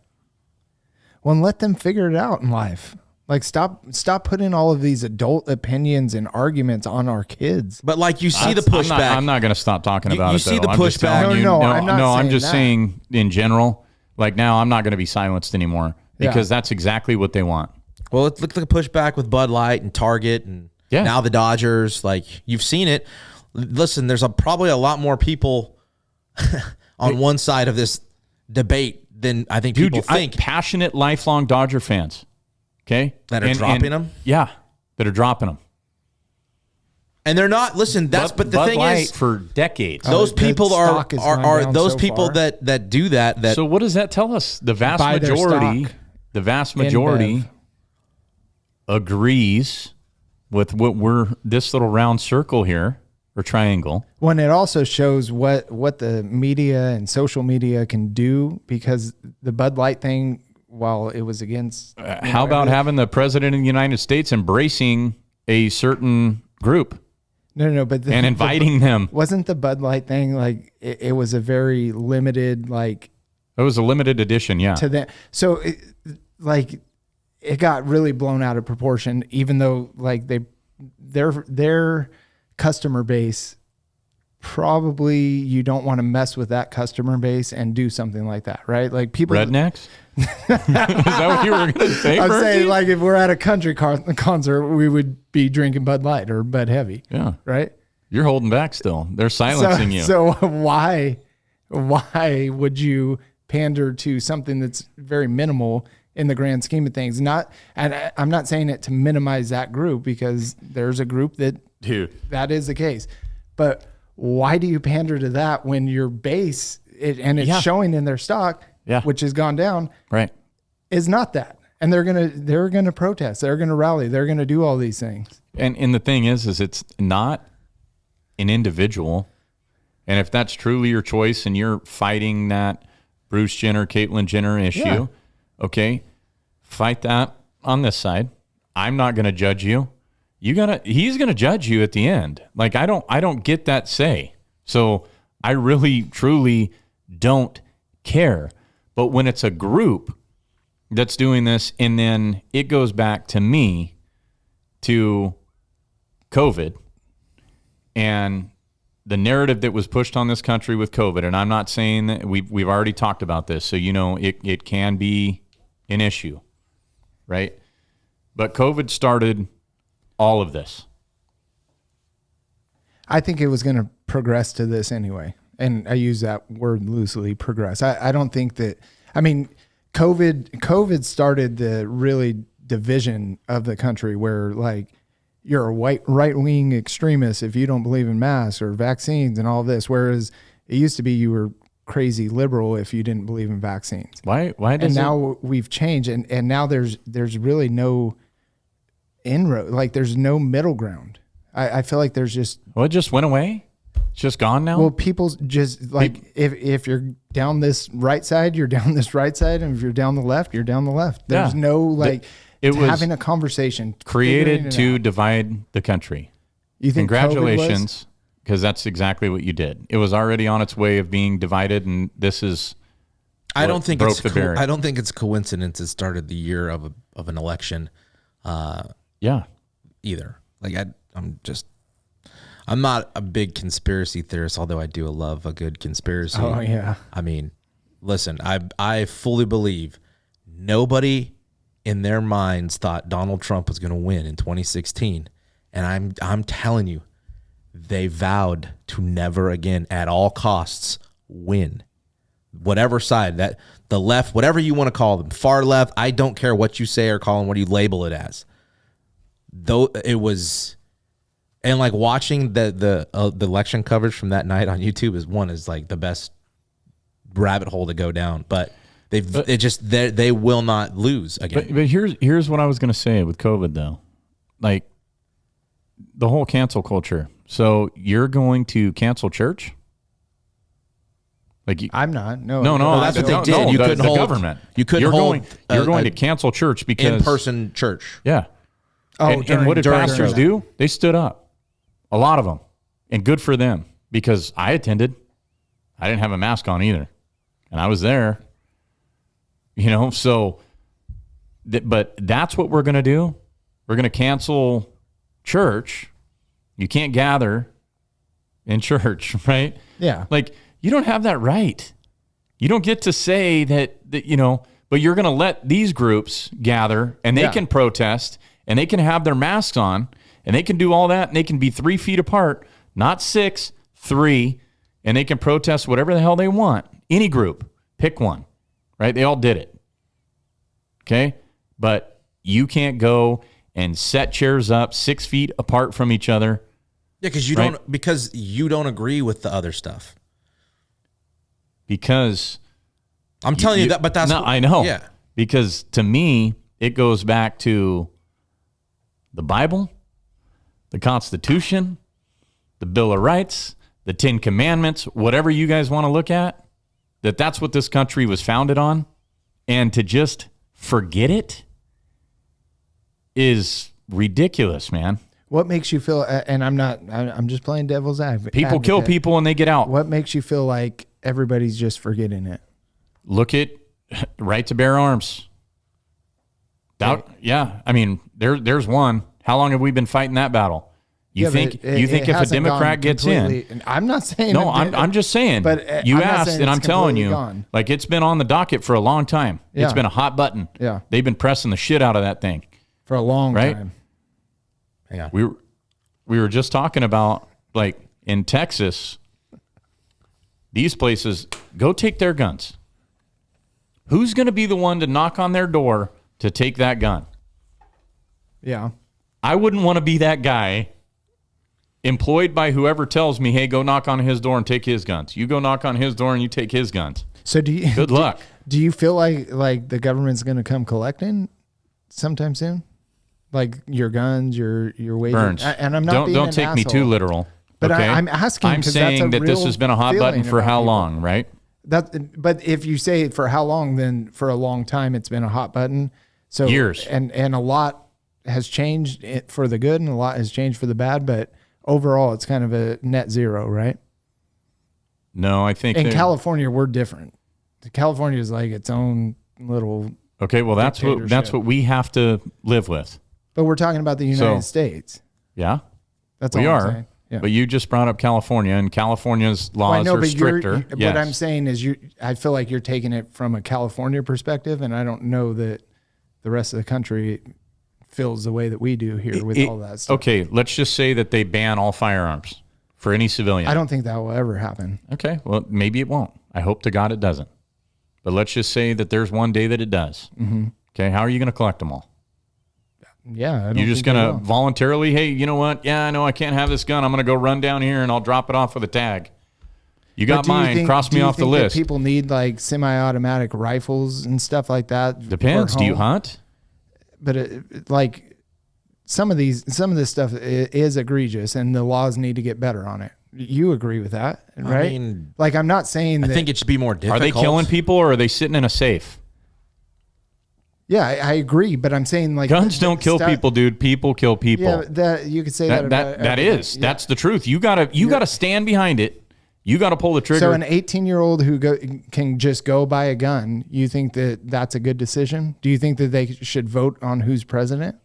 Well, and let them figure it out in life. Like stop putting all of these adult opinions and arguments on our kids. But like you see the pushback. I'm not going to stop talking about you it. see though. the I'm just pushback. telling you- No, I'm not I'm saying just that. saying in general. Like now, I'm not going to be silenced anymore because that's exactly what they want. Well, let's look at the pushback with Bud Light and Target and now the Dodgers. Like you've seen it. Listen, there's probably a lot more people on one side of this debate than I think people think. Passionate, lifelong Dodger fans. Okay, That are dropping them? Yeah, that are dropping them. And they're not. Listen, but the Bud thing Light is, for decades. those the people stock has gone are down those so people far. that do that. So what does that tell us? The vast Buy their majority, stock. the vast majority InBev. agrees with what we're this little round circle here or triangle. When it also shows what the media and social media can do, because the Bud Light thing, while it was against, How about having the president of the United States embracing a certain group no, but and inviting them? wasn't the Bud Light thing like it was a very limited like It was a limited edition, yeah. to them. So it got really blown out of proportion, even though like their customer base, probably you don't want to mess with that customer base and do something like that, right? Like people Rednecks? Is that what you were going to say? I'm Bertie? saying like if we're at a country concert, we would be drinking Bud Light or Bud Heavy, Yeah. right? You're holding back still. They're silencing you. So why would you pander to something that's very minimal in the grand scheme of things? And I'm not saying it to minimize that group, because there's a group that is the case. But why do you pander to that when your base it's showing in their stock, which has gone down, Right. is not that? And they're gonna protest. They're gonna rally. They're gonna do all these things. And the thing is it's not an individual. And if that's truly your choice and you're fighting that Bruce Jenner, Caitlyn Jenner issue, okay, fight that on this side. I'm not going to judge you. He's going to judge you at the end. Like I don't get that say. So I really, truly don't care. But when it's a group that's doing this, and then it goes back to me, to COVID and the narrative that was pushed on this country with COVID, and I'm not saying that we've already talked about this, so you know it can be an issue. right? But COVID started all of this. I think it was going to progress to this anyway. And I use that word loosely, progress. I don't think that, I mean, COVID started the really division of the country where like you're a white right-wing extremist if you don't believe in masks or vaccines and all this. Whereas it used to be you were crazy liberal if you didn't believe in vaccines. Why does And now we've changed and now there's really no inroad, like there's no middle ground. I feel like there's just, well, it just went away? It's just gone now? well, people's just like, if you're down this right side, you're down this right side. And if you're down the left, you're down the left. There's Yeah. no like It was having a conversation. figuring created it to out. divide the country. You think COVID was? Congratulations, because that's exactly what you did. It was already on its way of being divided, and this is I don't think broke it's the barrier. I don't think it's coincidence it started the year of an election yeah. either. Like I'm not a big conspiracy theorist, although I do love a good conspiracy. Oh yeah. I mean, listen, I fully believe nobody in their minds thought Donald Trump was going to win in 2016, and I'm telling you, they vowed to never again, at all costs, win. Whatever side, that the left, whatever you want to call them, far left, I don't care what you say or call them, what you label it as. Though it was, and like watching the election coverage from that night on YouTube is like the best rabbit hole to go down. But they will not lose again. But here's what I was going to say with COVID though, like the whole cancel culture. So you're going to cancel church? Like I'm not. No. no, Well, that's what they did. No, You the couldn't hold- government. you couldn't You're hold going a to cancel church because in-person church. Yeah. Oh, and what did during pastors that. do? They stood up. A lot of them. And good for them because I attended. I didn't have a mask on either. And I was there. You know, so but that's what we're going to do. We're going to cancel church. You can't gather in church, right? Yeah. Like you don't have that right. You don't get to say that you know, but you're going to let these groups gather and they Yeah. can protest and they can have their masks on and they can do all that and they can be 3 feet apart, not 6, 3, and they can protest whatever the hell they want. Any group, pick one, right? They all did it. Okay. But you can't go and set chairs up 6 feet apart from each other. Yeah, Right. because you don't agree with the other stuff. Because I'm telling you that, but that's no, I know. Yeah, Because to me, it goes back to the Bible, the Constitution, the Bill of Rights, the 10 Commandments, whatever you guys want to look at, that's what this country was founded on. And to just forget it is ridiculous, man. What makes you feel? And I'm just playing devil's advocate. People kill people and they get out. What makes you feel like everybody's just forgetting it? Look at right to bear arms. Yeah, I mean, there's one. How long have we been fighting that battle? You Yeah, think but if a hasn't Democrat gone gets in? completely- and I'm not saying. No, it did- I'm just saying. But You I'm not asked, saying and I'm it's telling you, completely gone. like it's been on the docket for a long time. Yeah. It's been a hot button. Yeah. They've been pressing the shit out of that thing. for a long Right? time. yeah. We were just talking about like in Texas, these places go take their guns. Who's going to be the one to knock on their door to take that gun? Yeah. I wouldn't want to be that guy employed by whoever tells me, hey, go knock on his door and take his guns. You go knock on his door and you take his guns. So do you? Good luck. Do you feel like the government's going to come collecting sometime soon? Like your guns, your wages? Burns. And I'm not. Don't take me too literal. But okay? I'm asking I'm 'cause that's saying a that this real has been a hot button feeling for about how people. long, right? But if you say for how long, then for a long time it's been a hot button. So Years. and a lot has changed for the good and a lot has changed for the bad. But overall, it's kind of a net zero, right? No, I think In that- California, we're different. California is like its own little. Okay, well that's dictatorship. what we have to live with. But we're talking about the United So- States. Yeah, That's we all I'm are. saying. Yeah. But you just brought up California, and California's Well, laws I know, are but stricter. Yes. what I'm saying is, I feel like you're taking it from a California perspective, and I don't know that the rest of the country feels the way that we do here with all that stuff. Okay, let's just say that they ban all firearms for any civilian. I don't think that will ever happen. Okay, well, maybe it won't. I hope to God it doesn't. But let's just say that there's one day that it does. Mm-hmm. Okay, how are you going to collect them all? Yeah. I don't You're just think going they to will. voluntarily, hey, you know what? Yeah, I know I can't have this gun. I'm going to go run down here and I'll drop it off with a tag. You But got do you mine. think- Cross do me you off the think that list. people need like semi-automatic rifles and stuff like that. Depends. for Do you home? hunt? But like some of this stuff is egregious, and the laws need to get better on it. You agree with that, right? mean, like I'm not saying I that. think it should be more Are difficult. they killing people or are they sitting in a safe? Yeah, I agree, but I'm saying like Guns don't kill stu- people, dude. People kill people. Yeah, that you could say that. about That everything. is. Yeah. That's the truth. You gotta stand behind it. You gotta pull the trigger. So an 18-year-old who can just go buy a gun, you think that that's a good decision? Do you think that they should vote on who's president?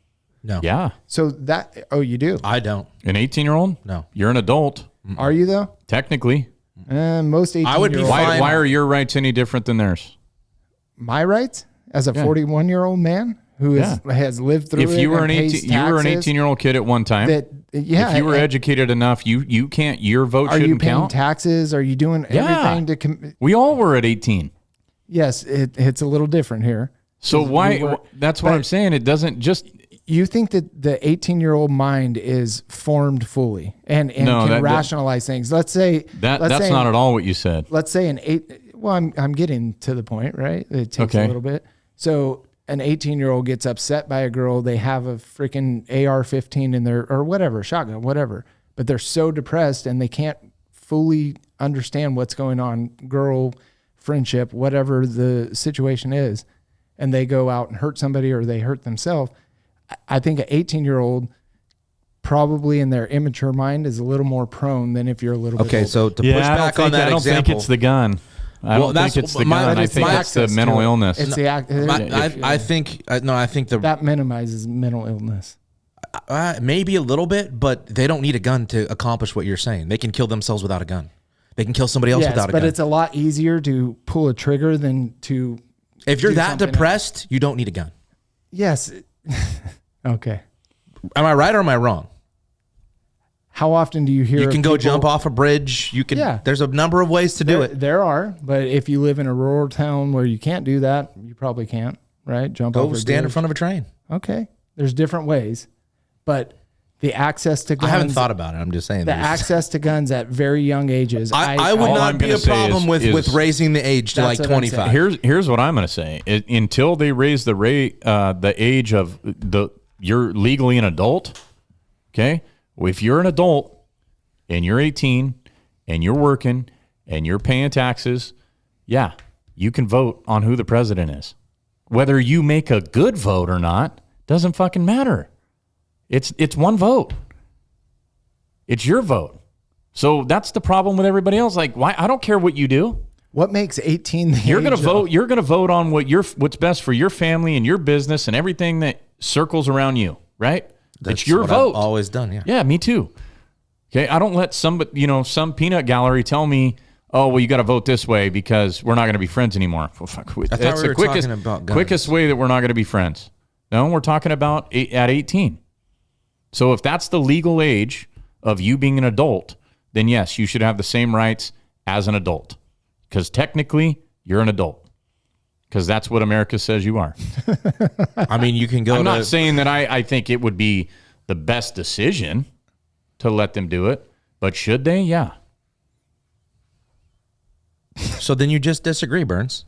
No. yeah. So that you do. I don't. An 18-year-old? No. You're an adult, Are you though? technically. Most 18-year-olds. I would be Why, Fine. why are your rights any different than theirs? My rights as a 41-year-old man who has lived through If it you were and an pays 18, you were an taxes, 18-year-old kid at one time. that yeah, if you were and- educated enough, you can't. Your vote are you shouldn't paying count. taxes? Are you doing Yeah. everything to? We all were at 18. Yes, it's a little different here. So why? were- That's what but- I'm saying. It doesn't just. You think that the 18-year-old mind is formed fully and No, can that- rationalize things? Let's say That's say not at all what you said. Let's say an 8. Well, I'm getting to the point, right? It takes Okay. a little bit. So an 18-year-old gets upset by a girl. They have a freaking AR-15 in their or whatever shotgun, whatever. But they're so depressed and they can't fully understand what's going on. Girl friendship, whatever the situation is, and they go out and hurt somebody or they hurt themselves. I think an 18-year-old probably in their immature mind is a little more prone than if you're a little bit Okay, older. so to push back on that I don't example, think it's the gun. I Well, don't think that's it's the my- gun. I it's think my it's the access to mental it. illness. It's the act. I think no, I think that minimizes mental illness. maybe a little bit, but they don't need a gun to accomplish what you're saying. They can kill themselves without a gun. They can kill somebody else Yes, without a but gun. it's a lot easier to pull a trigger than to. If you're do that something depressed, you don't need a gun. Yes. Okay. Am I right or am I wrong? How often do you hear? You of can go people- jump off a bridge. You can. Yeah. There's a number of ways to do There, it. there are, but if you live in a rural town where you can't do that, you probably can't. Right? Jump Go over. a stand in bridge. front of a train. Okay. There's different ways, but the access to I guns. haven't thought about it. I'm just saying. the there's- access to guns at very young ages. I would all not I'm be gonna a say problem is- with raising the age to That's like what I'm saying. 25. Here's what I'm going to say. Until they raise the the age of you're legally an adult. Okay, well, if you're an adult and you're 18 and you're working and you're paying taxes, yeah, you can vote on who the president is. Whether you make a good vote or not doesn't fucking matter. It's one vote. It's your vote. So that's the problem with everybody else. Like, why? I don't care what you do. What makes 18 the You're going age to vote. of- You're going to vote on what's best for your family and your business and everything that circles around you. Right? It's your what vote. I've always done. Yeah. Yeah, me too. Okay, I don't let some peanut gallery tell me, oh, well, you got to vote this way because we're not going to be friends anymore. Well, fuck, that's we the were quickest, talking about guns. quickest way that we're not going to be friends. No, we're talking about at 18. So if that's the legal age of you being an adult, then yes, you should have the same rights as an adult because technically you're an adult because that's what America says you are. I mean, you can go. I'm to, not saying that I think it would be the best decision to let them do it, but should they? Yeah. So then you just disagree, Burns,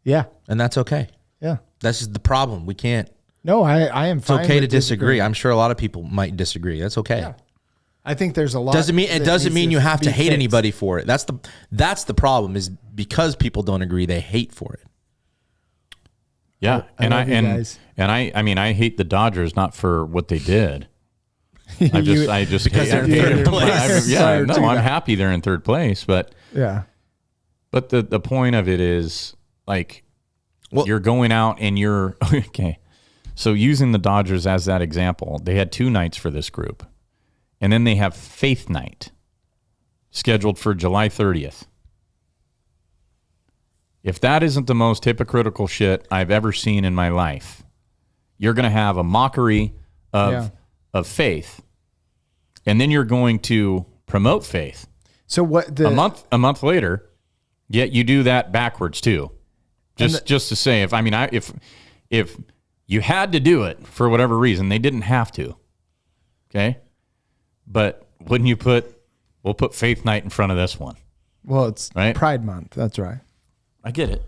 Yeah. and that's okay. Yeah. That's just the problem. We can't. No, I am It's fine. okay to with disagree. disagreeing. I'm sure a lot of people might disagree. That's okay. Yeah. I think there's a lot. Doesn't mean that it doesn't needs mean you have to be hate fixed. anybody for it. That's the problem is because people don't agree, they hate for it. Yeah. I love you guys. I mean, I hate the Dodgers not for what they did. I just Because hate, they're I hate in third them. place. Yeah, Sorry no, to I'm that. happy they're in third place, but Yeah. the point of it is like Well- you're going out and you're okay. So using the Dodgers as that example, they had 2 nights for this group. And then they have Faith Night scheduled for July 30th. If that isn't the most hypocritical shit I've ever seen in my life, you're going to have a mockery of faith, and then you're going to promote faith. So what the A month later, yet you do that backwards too. Just to say, if you had to do it for whatever reason, they didn't have to. Okay, but wouldn't you we'll put Faith Night in front of this one? Well, it's Right? Pride Month. That's right. I get it.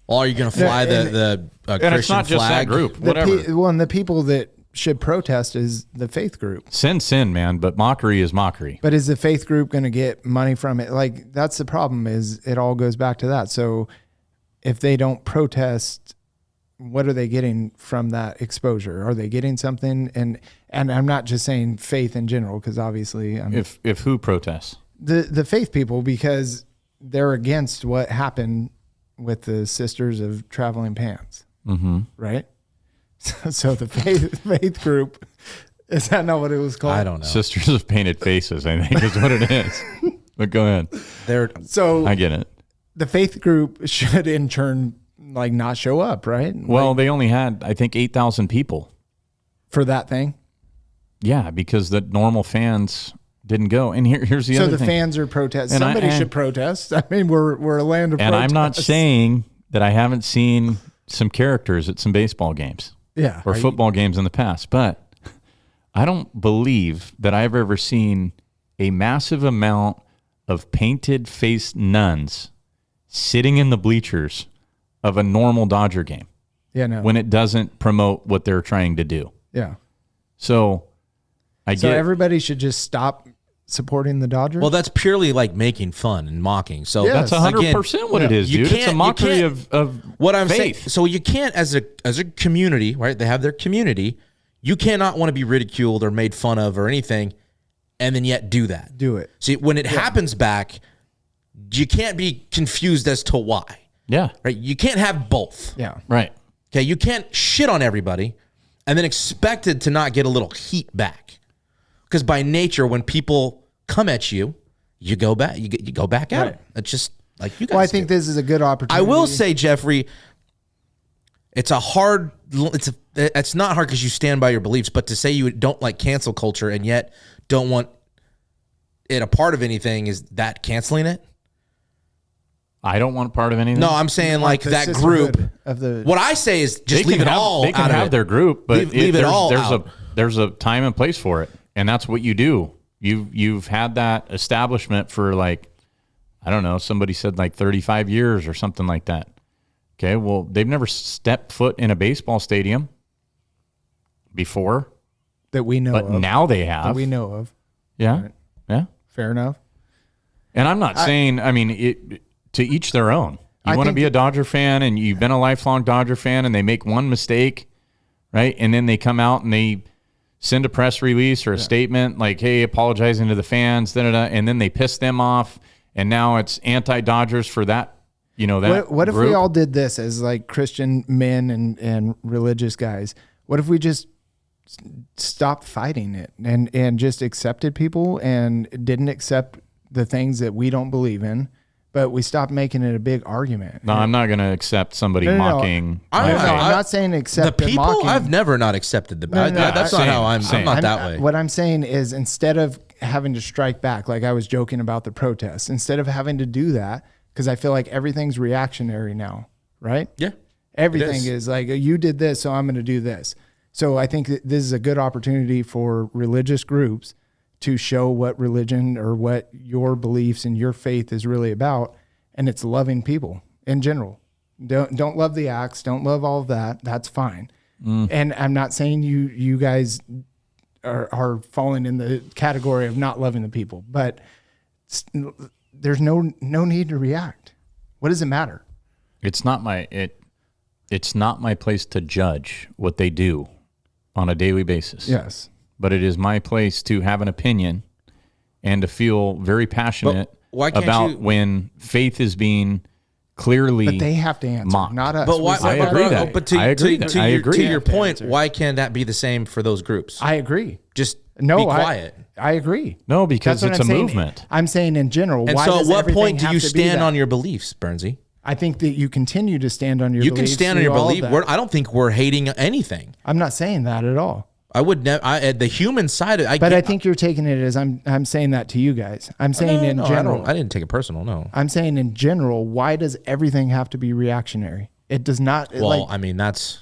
Or are you going to fly the And Christian it's not just that flag? group. Whatever. And the people that should protest is the faith group. Sin, man. But mockery is mockery. But is the faith group going to get money from it? Like, that's the problem, is it all goes back to that. So if they don't protest, what are they getting from that exposure? Are they getting something? And I'm not just saying faith in general, because obviously If who protests? the faith people, because they're against what happened with the Sisters of Traveling Pants, right? So the faith group, is that not what it was called? I don't know. Sisters of Painted Faces, I think is what it is. But go ahead. So I get it. the faith group should in turn like not show up, right? Well, they only had, I think, 8,000 people. For that thing. Yeah, because the normal fans didn't go. And here's the So other the thing. fans are protesting. And Somebody should protest. I mean, we're a land of And protest. I'm not saying that I haven't seen some characters at some baseball games Yeah. or football games in the past, but I don't believe that I've ever seen a massive amount of painted-faced nuns sitting in the bleachers of a normal Dodger game Yeah, no. when it doesn't promote what they're trying to do. Yeah. So I So get everybody should just stop supporting the Dodgers? Well, that's purely like making fun and mocking. So Yes. that's again, 100% what it is, you dude. It's a can't- you mockery can't- of what I'm saying. faith. So you can't, as a community, right? They have their community. You cannot want to be ridiculed or made fun of or anything, and then yet do that. Do it. See, when it happens back, you can't be confused as to why. Yeah, Right? You can't have both. Yeah. right. Okay, you can't shit on everybody and then expect it to not get a little heat back. Because by nature, when people come at you, you go back. You go back at Right. it. It's just like you guys. Well, I think do. this is a good opportunity. I will say, Jeffrey, it's not hard because you stand by your beliefs. But to say you don't like cancel culture and yet don't want it a part of anything, is that canceling it? I don't want part of anything. No, I'm saying like the that sisterhood group. of the What I say is they just leave can it all. They can out of have it. their group, but Leave it all out. There's a time and place for it, and that's what you do. You've had that establishment for like, I don't know. Somebody said like 35 years or something like that. Okay, well they've never stepped foot in a baseball stadium before, that we know but of. now they That have. we know of. Yeah, yeah. Fair enough. And I'm not saying, I mean, to each their own. You I want to think be a Dodger fan and you've been a lifelong Dodger fan and they make one mistake, right? And then they come out and they send a press release or a statement like, hey, apologizing to the fans, and then they piss them off. And now it's anti-Dodgers for that, that What if we group. all did this as like Christian men and religious guys? What if we just stopped fighting it and just accepted people and didn't accept the things that we don't believe in, but we stopped making it a big argument? No, I'm not going to accept somebody No. mocking. I- No, my no, faith. I'm not saying The accept people, mocking. I've never not accepted the. No, that's not same, how I'm. same. I'm not that way. What I'm saying is, instead of having to strike back, like I was joking about the protests, instead of having to do that, because I feel like everything's reactionary now, right? Yeah. Everything is. is like, you did this, so I'm going to do this. So I think that this is a good opportunity for religious groups to show what religion or what your beliefs and your faith is really about. And it's loving people in general. Don't love the acts. Don't love all of that. That's fine. And I'm not saying you guys are falling in the category of not loving the people, but there's no need to react. What does it matter? It's not my place to judge what they do on a daily basis. Yes. But it is my place to have an opinion and to feel very passionate why can't about you- when faith is being clearly But they have to answer, mocked. not us. But why? I agree that. But to, I agree to, that. to I your, agree. to your Have to point, answer. why can't that be the same for those groups? I agree. Just No, be quiet. I agree. No, because That's what it's I'm a saying. movement. I'm saying in general. And why so, at does what everything point do have you to be stand that? on your beliefs, Bernsey? I think that you continue to stand on your You can beliefs stand on your through all of belief. that. I don't think we're hating anything. I'm not saying that at all. I would never. The human side. But I think you're taking it as I'm saying that to you guys. I'm saying in general. I didn't take it personal. No. I'm saying in general, why does everything have to be reactionary? It does not. Well, I mean, that's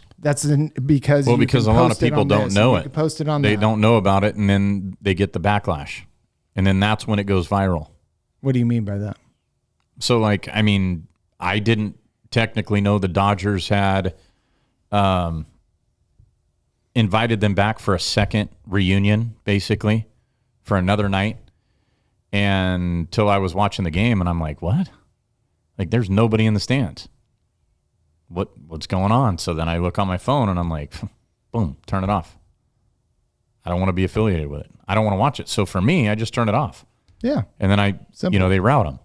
because you because can a lot of post it people on don't this, know and it. You can post it on They that. don't know about it, and then they get the backlash, and then that's when it goes viral. What do you mean by that? So, like, I mean, I didn't technically know the Dodgers had invited them back for a second reunion, basically, for another night. And until I was watching the game, and I'm like, what? Like, there's nobody in the stands. What's going on? So then I look on my phone, and I'm like, boom, turn it off. I don't want to be affiliated with it. I don't want to watch it. So for me, I just turn it off. Yeah. And then Simple. they route them.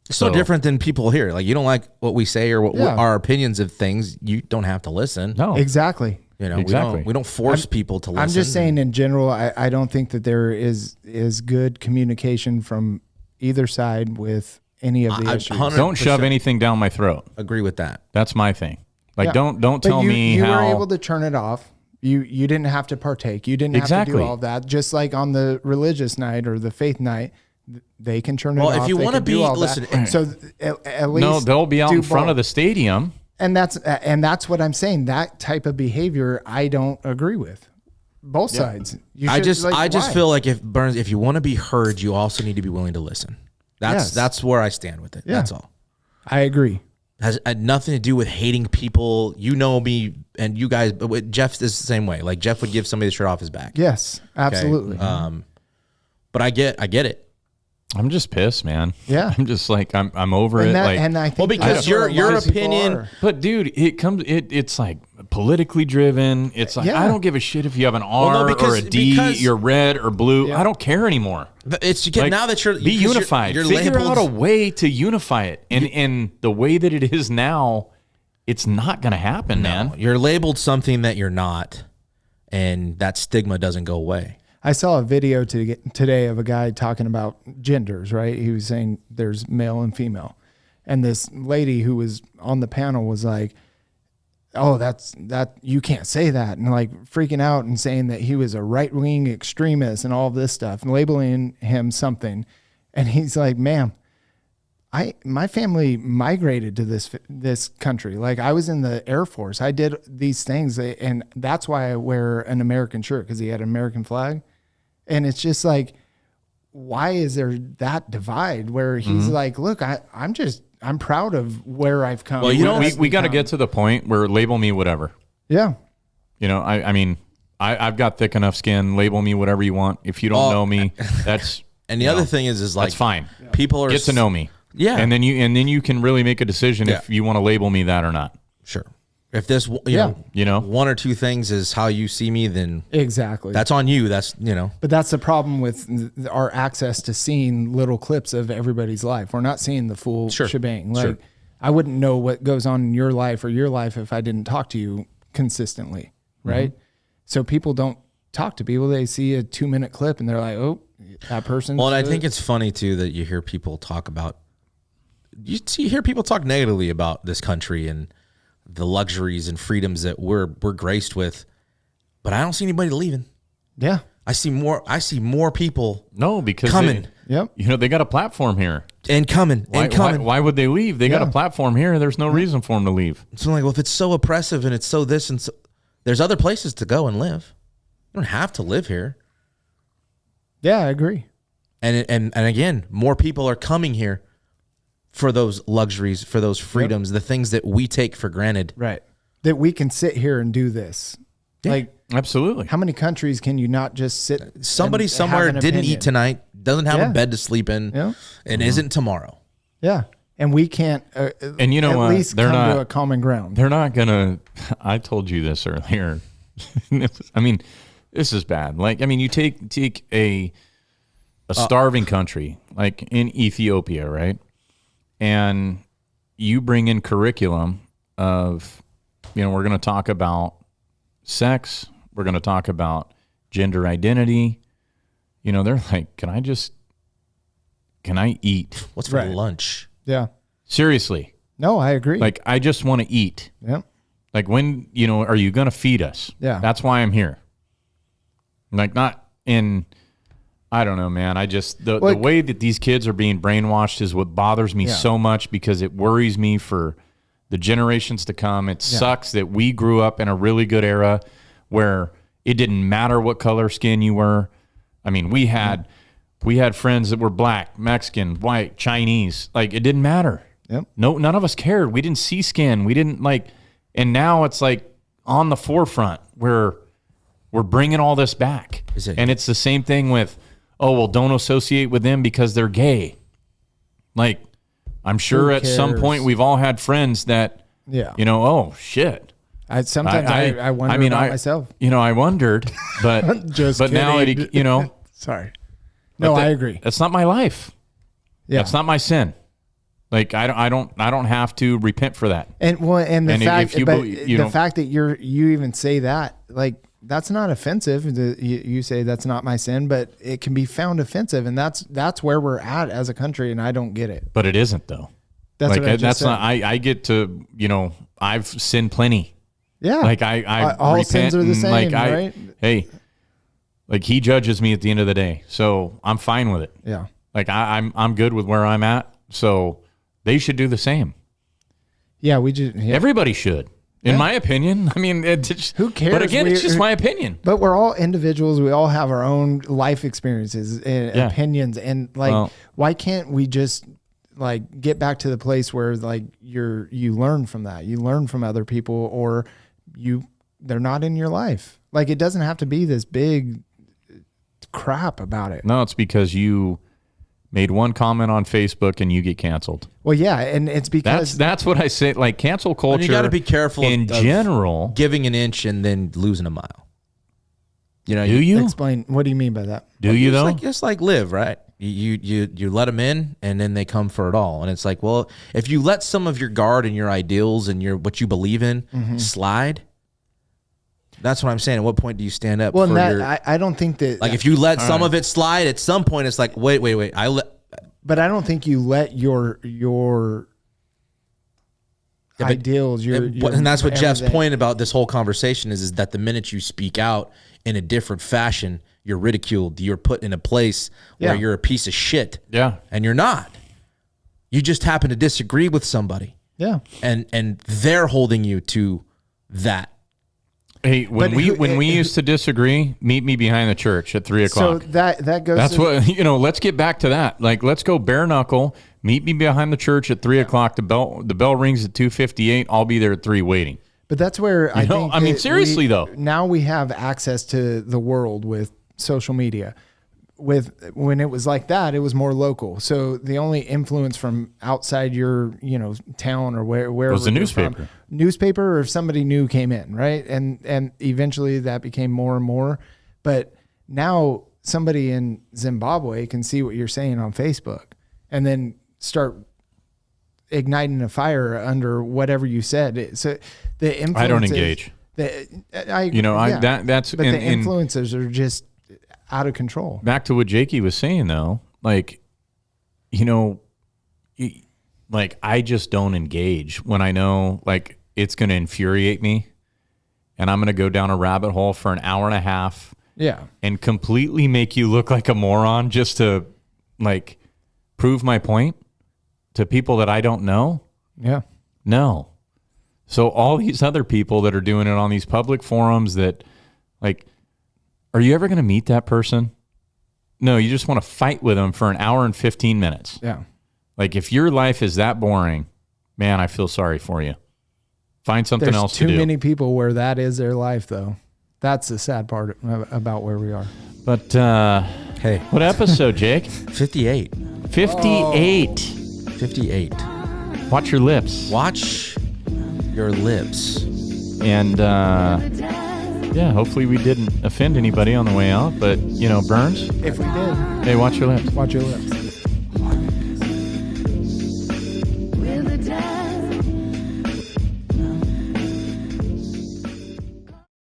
It's no different than people here. Like, you don't like what we say or what Yeah. our opinions of things. You don't have to listen. No. Exactly. You know, Exactly. we don't force people to listen. I'm just saying in general, I don't think that there is good communication from either side with any of the issues. 100% Don't shove anything down my throat. agree with that. That's my thing. Like, Yeah. don't But tell me you how. were able to turn it off. You didn't have to partake. You didn't have to Exactly. do all that. Just like on the religious night or the faith night, they can turn it Well, off. if you They want to can do be, all that. listen, So at least no, they'll be out do in front both. of the stadium. And that's what I'm saying. That type of behavior, I don't agree with. Both sides. You I should, just like, just why? feel like if you want to be heard, you also need to be willing to listen. Yes. That's where I stand with it. Yeah. That's all. I agree. Has had nothing to do with hating people. You know me, and you guys. But Jeff is the same way. Like, Jeff would give somebody the shirt off his back. Yes, okay? absolutely. But I get it. I'm just pissed, man. Yeah. I'm just like I'm over it. Like, and I think Well, because that's where a your lot of people opinion- are. but dude, it's like politically driven. It's like Yeah. I don't give a shit if you have an R no, or because- a D, because- you're red or blue. I don't care anymore. It's Like, now that you're be because unified. You're Figure labeled, out a way to unify it. And the way that it is now, it's not going to happen, man. You're labeled something that you're not, and that stigma doesn't go away. I saw a video today of a guy talking about genders, right? He was saying there's male and female. And this lady who was on the panel was like, oh, that you can't say that. And like freaking out and saying that he was a right-wing extremist and all of this stuff and labeling him something. And he's like, ma'am, my family migrated to this country. Like, I was in the Air Force. I did these things, and that's why I wear an American shirt, because he had an American flag. And it's just like, why is there that divide where he's like, look, I'm proud of where I've come. Well, you know, We got to get to the point where label me whatever. Yeah. You know, I mean, I've got thick enough skin. Label me whatever you want. If you don't know me, that's And the other thing is like that's fine. people are Get to know me. Yeah. and then you can really make a decision Yeah. if you want to label me that or not. Sure. If this, you know, one or two things is how you see me, then Exactly. that's on you. That's, But that's the problem with our access to seeing little clips of everybody's life. We're not seeing the full shebang. Like, Sure. I wouldn't know what goes on in your life or your life if I didn't talk to you consistently, right? So people don't talk to people. They see a 2-minute clip and they're like, oh, that person. well, and I think it's funny too that you hear people talk about, you hear people talk negatively about this country and the luxuries and freedoms that we're graced with, but I don't see anybody leaving. Yeah. I see more people No, because coming Yep. they got a platform here. and coming and coming. Why would they leave? They got a Yeah. platform here. There's no reason for them to leave. So I'm like, well, if it's so oppressive and it's so this and so, there's other places to go and live. You don't have to live here. Yeah, I agree. And again, more people are coming here for those luxuries, for those freedoms, the things that we take for granted. Right. That we can sit here and do this. Like, Absolutely. how many countries can you not just sit? Somebody and somewhere have an didn't opinion? eat tonight, doesn't have Yeah. a bed to sleep in, Yeah. and isn't tomorrow. Yeah. And we can't And you know at what? least They're come to not- a common ground. They're not gonna. I told you this earlier. I mean, this is bad. Like, I mean, you take a starving country like in Ethiopia, right? And you bring in curriculum of, we're going to talk about sex. We're going to talk about gender identity. They're like, can I eat? What's for Right. lunch? Yeah. Seriously. No, I agree. Like, I just want to eat. yeah. Like, when, are you going to feed us? Yeah. That's why I'm here. Like, not in, I don't know, man. I just, the way that these kids are being brainwashed is what bothers me so much, because it worries me for the generations to come. It sucks that we grew up in a really good era where it didn't matter what color skin you were. I mean, we had friends that were black, Mexican, white, Chinese. Like, it didn't matter. Yep. No, none of us cared. We didn't see skin. We didn't and now it's like on the forefront where we're bringing all this back. And it's the same thing with, don't associate with them because they're gay. Like, I'm sure at some point we've all had friends that, oh shit. Sometimes I wonder about myself. I wondered, but Just now kidding. Sorry. No, I agree. That's not my life. Yeah. That's not my sin. Like, I don't have to repent for that. And the fact, if you but believe, the fact that you even say that, like, that's not offensive. You say that's not my sin, but it can be found offensive, and that's where we're at as a country, and I don't get it. But it isn't, though. That's like, what I just that's said. not. I get to, I've sinned plenty. Yeah. Like, I all repent, sins are the and, same, like, right? Hey, like, he judges me at the end of the day, so I'm fine with it. Yeah. Like, I'm good with where I'm at, so they should do the same. Yeah, we just Everybody should, in my opinion. I mean, who cares? But again, it's just my opinion. But we're all individuals. We all have our own life experiences and opinions, and why can't we just like get back to the place where like you learn from that, you learn from other people, or they're not in your life. Like, it doesn't have to be this big crap about it. No, it's because you made one comment on Facebook and you get canceled. Well, yeah, and it's because that's what I say. Like, cancel culture. You got to be careful in general. Giving an inch and then losing a mile. Do you explain? What do you mean by that? Do you though? Just like live, right? You let them in, and then they come for it all. And it's like, well, if you let some of your guard and your ideals and what you believe in slide, that's what I'm saying. At what point do you stand up? Well, I don't think that. Like, if you let some of it slide, at some point it's like, wait. But I don't think you let your ideals, and that's what Jeff's point about this whole conversation is that the minute you speak out in a different fashion, you're ridiculed. You're put in a place where you're a piece of shit. Yeah. And you're not. You just happen to disagree with somebody. Yeah. And they're holding you to that. Hey, when we used to disagree, meet me behind the church at 3:00. So that goes. That's what Let's get back to that. Like, let's go bare knuckle. Meet me behind the church at 3:00. The bell rings at 2:58. I'll be there at 3 waiting. But that's where I think. I mean, seriously though. Now we have access to the world with social media. When it was like that, it was more local. So the only influence from outside your, town or wherever was the newspaper, or if somebody new came in, right? And eventually that became more and more. But now somebody in Zimbabwe can see what you're saying on Facebook and then start igniting a fire under whatever you said. So the influence. I don't engage. That's. But the influencers are just out of control. Back to what Jakey was saying, though, like I just don't engage when I know like it's going to infuriate me, and I'm going to go down a rabbit hole for an hour and a half. Yeah, and completely make you look like a moron just to like prove my point to people that I don't know. Yeah, no. So all these other people that are doing it on these public forums that like. Are you ever going to meet that person? No, you just want to fight with them for an hour and 15 minutes. Yeah. Like, if your life is that boring, man, I feel sorry for you. Find something else to do. There's too many people where that is their life, though. That's the sad part about where we are. But, hey. What episode, Jake? 58. 58. 58. Watch your lips. Watch your lips. And, yeah, hopefully we didn't offend anybody on the way out, but, Burns. If we did. Hey, watch your lips. Watch your lips.